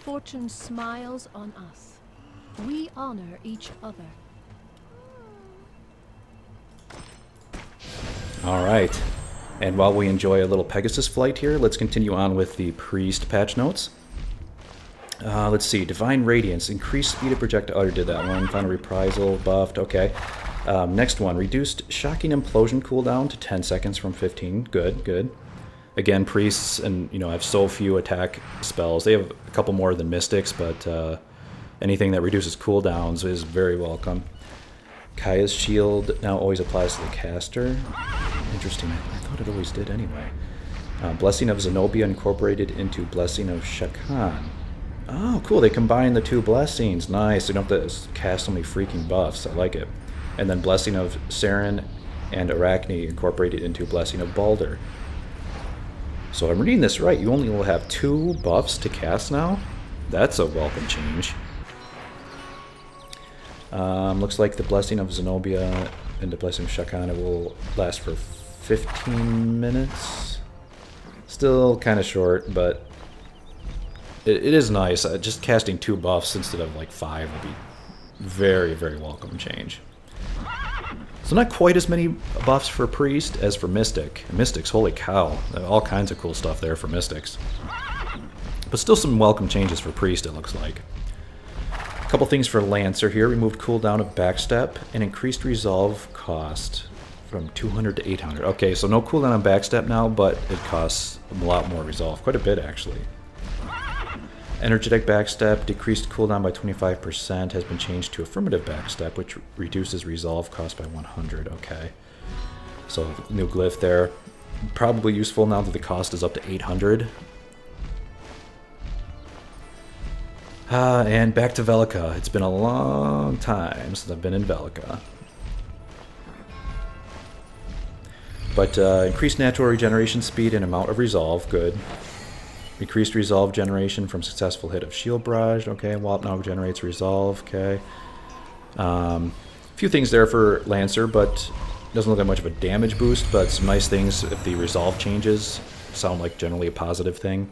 [SPEAKER 9] Fortune smiles on us. We honor each other.
[SPEAKER 1] All right. And while we enjoy a little Pegasus flight here, let's continue on with the Priest patch notes. Let's see. Divine Radiance. Increased speed of projectile. Oh, I did that one. Final Reprisal. Buffed. Okay. Next one. Reduced Shocking Implosion cooldown to 10 seconds from 15. Good, good. Again, priests and, you know, have so few attack spells. They have a couple more than mystics, but anything that reduces cooldowns is very welcome. Kaya's shield now always applies to the caster. Interesting. I thought it always did anyway. Blessing of Zenobia incorporated into Blessing of Shakan. Oh, cool. They combine the two blessings. Nice. You don't have to cast so many freaking buffs. I like it. And then Blessing of Saren and Arachne incorporated into Blessing of Balder. So I'm reading this right. You only will have 2 buffs to cast now? That's a welcome change. Looks like the Blessing of Zenobia and the Blessing of Shakana will last for 15 minutes. Still kind of short, but it is nice. Just casting 2 buffs instead of like 5 would be very, very welcome change. So not quite as many buffs for Priest as for Mystic. Mystics, holy cow. All kinds of cool stuff there for Mystics. But still some welcome changes for Priest, it looks like. A couple things for Lancer here. Removed cooldown of Backstep and increased resolve cost from 200 to 800. Okay, so no cooldown on Backstep now, but it costs a lot more resolve. Quite a bit, actually. Energetic Backstep, decreased cooldown by 25%, has been changed to Affirmative Backstep, which reduces resolve cost by 100. Okay. So, new glyph there. Probably useful now that the cost is up to 800. And back to Velica. It's been a long time since I've been in Velica. But increased natural regeneration speed and amount of resolve, good. Increased resolve generation from successful hit of shield barrage, okay. Wallop now generates resolve, okay. Few things there for Lancer, but doesn't look like much of a damage boost, but some nice things if the resolve changes. Sound like generally a positive thing.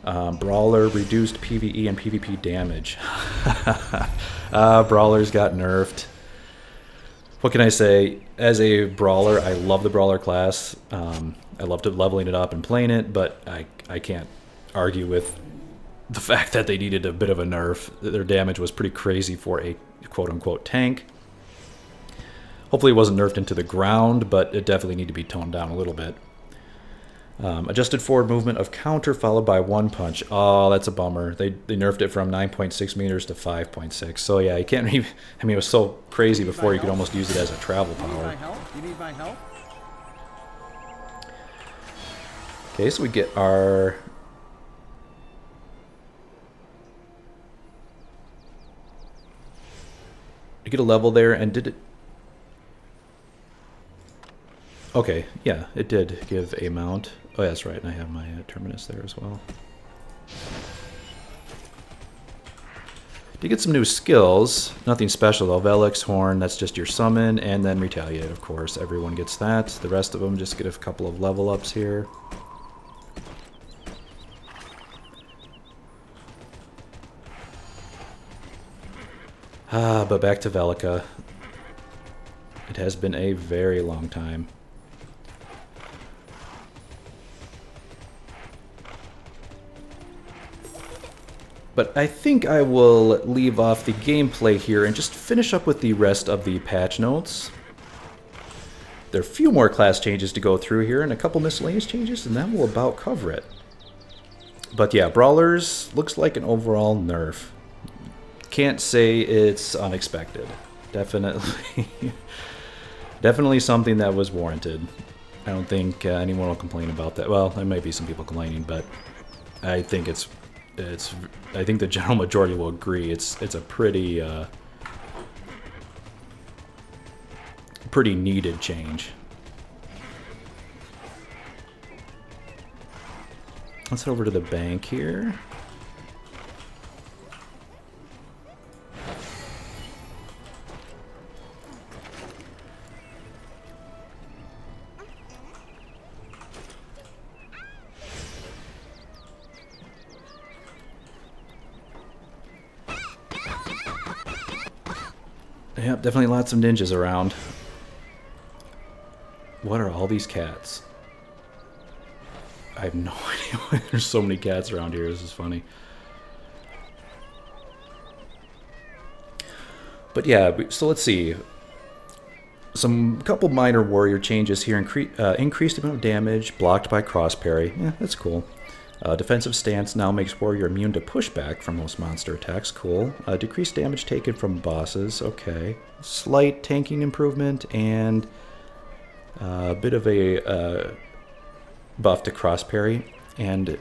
[SPEAKER 1] Brawler, reduced PvE and PvP damage. Brawlers got nerfed. What can I say? As a brawler, I love the brawler class. I loved leveling it up and playing it, but I can't argue with the fact that they needed a bit of a nerf. Their damage was pretty crazy for a quote-unquote tank. Hopefully it wasn't nerfed into the ground, but it definitely needed to be toned down a little bit. Adjusted forward movement of counter followed by 1 punch. Oh, that's a bummer. They nerfed it from 9.6 meters to 5.6. So yeah, you can't even... I mean, it was so crazy before you could almost use it as a travel power.
[SPEAKER 5] You need my help?
[SPEAKER 1] Okay, so we get our... We get a level there, and did it... Okay, yeah, it did give a mount. Oh, yeah, that's right, and I have my Terminus there as well. Did get some new skills. Nothing special though. Velix, Horn, that's just your summon, and then Retaliate, of course. Everyone gets that. The rest of them just get a couple of level ups here. But back to Velica. It has been a very long time. But I think I will leave off the gameplay here and just finish up with the rest of the patch notes. There are a few more class changes to go through here and a couple miscellaneous changes, and that will about cover it. But yeah, Brawlers looks like an overall nerf. Can't say it's unexpected. Definitely, definitely something that was warranted. I don't think anyone will complain about that. Well, there might be some people complaining, but I think I think the general majority will agree. It's a pretty pretty needed change. Let's head over to the bank here. Yep, definitely lots of ninjas around. What are all these cats? I have no idea why there's so many cats around here. This is funny. But yeah, so let's see. Some couple minor warrior changes here. Increased amount of damage, blocked by cross parry. Yeah, that's cool. Defensive stance now makes warrior immune to pushback from most monster attacks. Cool. Decreased damage taken from bosses. Okay. Slight tanking improvement and a bit of a buff to cross parry. And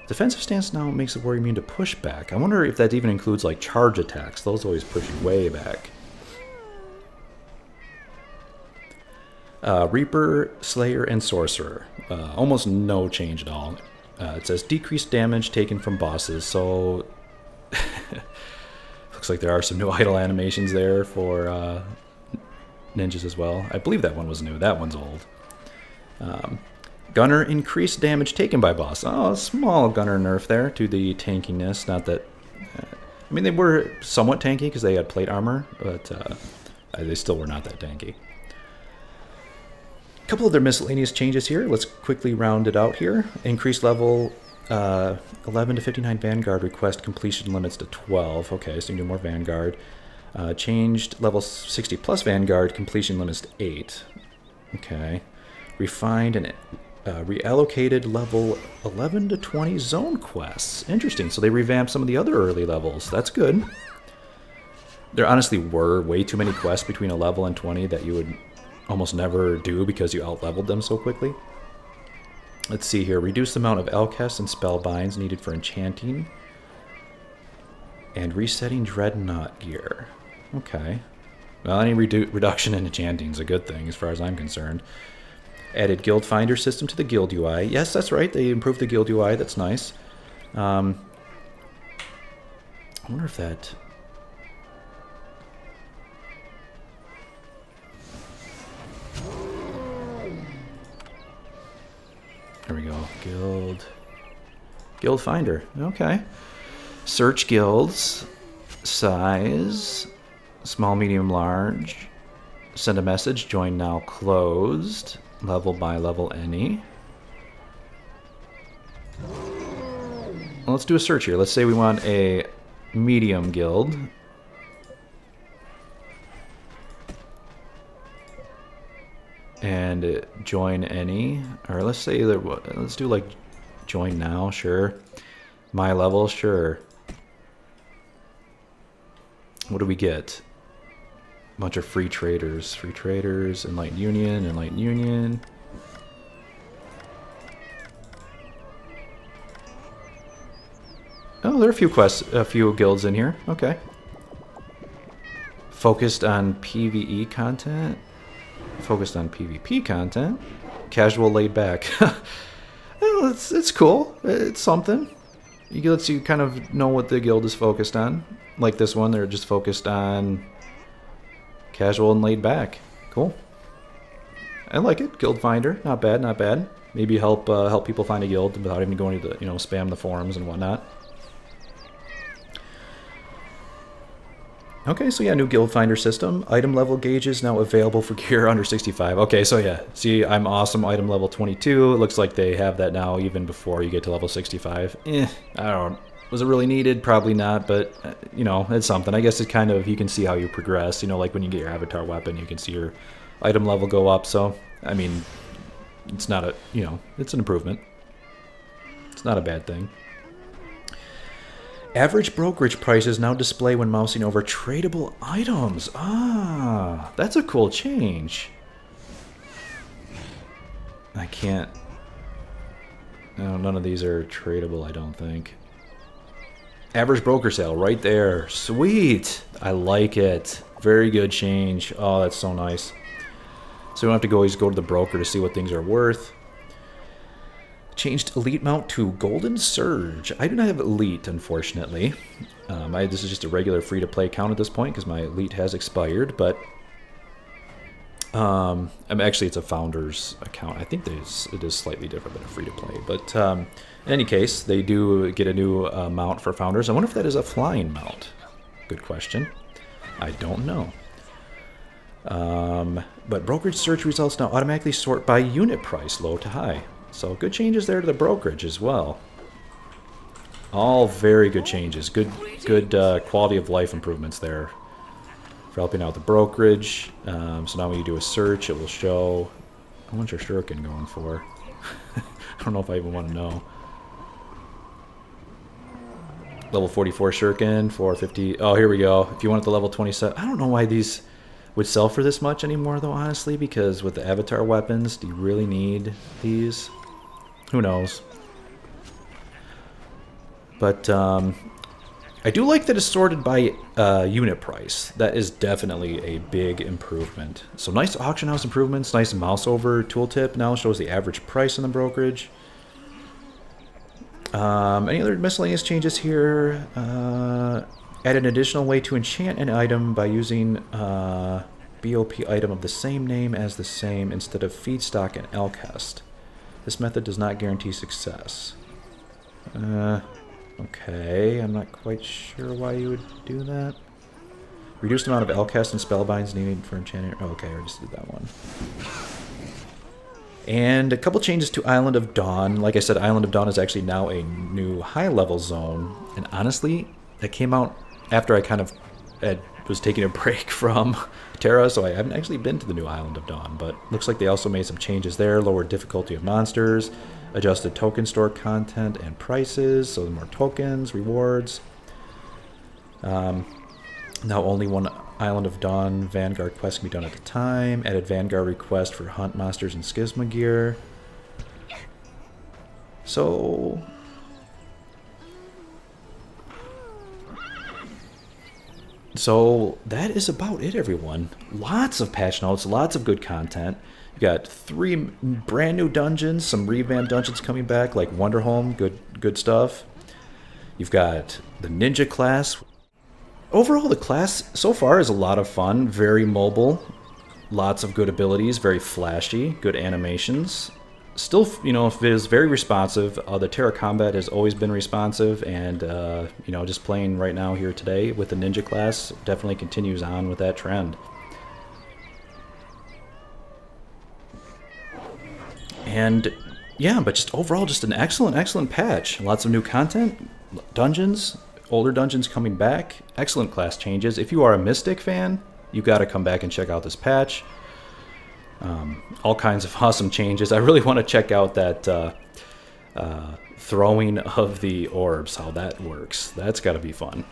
[SPEAKER 1] defensive stance now makes the warrior immune to pushback. I wonder if that even includes like charge attacks. Those always push you way back. Reaper, Slayer, and Sorcerer. Almost no change at all. It says decreased damage taken from bosses, so looks like there are some new idle animations there for ninjas as well. I believe that one was new. That one's old. Gunner, increased damage taken by boss. Oh, a small gunner nerf there to the tankiness. Not that... I mean, they were somewhat tanky because they had plate armor, but they still were not that tanky. A couple of their miscellaneous changes here. Let's quickly round it out here. Increased level 11 to 59 Vanguard request completion limits to 12. Okay, so you can do more Vanguard. Changed level 60 plus Vanguard completion limits to 8. Okay. Refined and reallocated level 11 to 20 zone quests. Interesting. So they revamped some of the other early levels. That's good. There honestly were way too many quests between a level and 20 that you would almost never do because you out-leveled them so quickly. Let's see here. Reduce the amount of Elkes and Spellbinds needed for enchanting. And resetting Dreadnought gear. Okay. Well, any reduction in enchanting is a good thing as far as I'm concerned. Added Guild Finder system to the Guild UI. Yes, that's right. They improved the Guild UI. That's nice. I wonder if that... There we go. Guild Finder. Okay. Search guilds. Size. Small, medium, large. Send a message. Join now closed. Level by level any. Well, let's do a search here. Let's say we want a medium guild. And join any, or let's say that, let's do like join now, sure. My level, sure. What do we get? A bunch of free traders, Enlightened Union. Oh, there are a few guilds in here. Okay. Focused on PvE content. Focused on PvP content. Casual, laid back. Well, it's cool. It's something. It lets you kind of know what the guild is focused on. Like this one, they're just focused on casual and laid back. Cool. I like it. Guild Finder, not bad, not bad. Maybe help people find a guild without even going to the, spam the forums and whatnot. Okay, so yeah, new Guild Finder system. Item level gauges now available for gear under 65. Okay, so yeah, see, I'm awesome item level 22. It looks like they have that now even before you get to level 65. I don't. Was it really needed? Probably not, but, it's something. I guess it kind of, you can see how you progress. Like when you get your avatar weapon, you can see your item level go up. So, I mean, it's not a, it's an improvement. It's not a bad thing. Average brokerage prices now display when mousing over tradable items. Ah, that's a cool change. I can't... No, none of these are tradable, I don't think. Average broker sale, right there. Sweet! I like it. Very good change. Oh, that's so nice. So you don't have to always go to the broker to see what things are worth. Changed Elite mount to Golden Surge. I do not have Elite, unfortunately. This is just a regular free-to-play account at this point because my Elite has expired, but actually it's a Founders account. I think it is slightly different than a free-to-play, but in any case, they do get a new mount for Founders. I wonder if that is a flying mount. Good question. I don't know. But brokerage search results now automatically sort by unit price, low to high. So good changes there to the brokerage as well. All very good changes. Good quality of life improvements there. for helping out the brokerage. So now when you do a search, it will show how much are shuriken going for. I don't know if I even want to know. Level 44 shuriken, 450. Oh, here we go. If you want the level 27, I don't know why these would sell for this much anymore, though, honestly, because with the avatar weapons, do you really need these? Who knows? But I do like that it's sorted by unit price. That is definitely a big improvement. So nice auction house improvements, nice mouse over tooltip now shows the average price in the brokerage. Any other miscellaneous changes here? Add an additional way to enchant an item by using BOP item of the same name as the same instead of feedstock and Elkest. This method does not guarantee success. Okay, I'm not quite sure why you would do that. Reduced amount of Elkest and spellbinds needed for enchanting. Oh, okay, I just did that one. And a couple changes to Island of Dawn. Like I said, Island of Dawn is actually now a new high-level zone. And honestly, that came out after I kind of was taking a break from Tera, so I haven't actually been to the new Island of Dawn. But looks like they also made some changes there. Lowered difficulty of monsters, adjusted token store content and prices, so more tokens, rewards. Now only one Island of Dawn Vanguard quest can be done at a time. Added Vanguard request for hunt monsters and Schisma gear. So that is about it, everyone. Lots of patch notes, lots of good content. You got 3 brand new dungeons, some revamped dungeons coming back, like Wonderhome, good stuff. You've got the ninja class. Overall, the class so far is a lot of fun, very mobile, lots of good abilities, very flashy, good animations. Still, you know, it is very responsive. The Tera combat has always been responsive, and you know, just playing right now here today with the ninja class definitely continues on with that trend. And yeah, but just overall, just an excellent patch. Lots of new content, dungeons, older dungeons coming back, excellent class changes. If you are a Mystic fan, you got to come back and check out this patch. All kinds of awesome changes. I really want to check out that throwing of the orbs, how that works. That's got to be fun.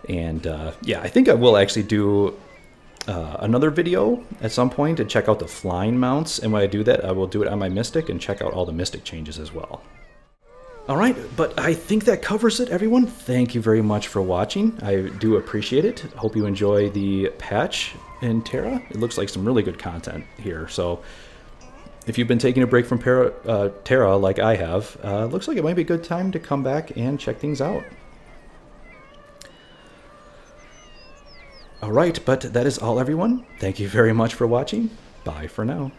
[SPEAKER 1] And yeah, I think I will actually do another video at some point to check out the flying mounts. And when I do that, I will do it on my Mystic and check out all the Mystic changes as well. Alright, but I think that covers it, everyone. Thank you very much for watching. I do appreciate it. Hope you enjoy the patch in Tera. It looks like some really good content here. So if you've been taking a break from Tera like I have, looks like it might be a good time to come back and check things out. Alright, but that is all, everyone. Thank you very much for watching. Bye for now.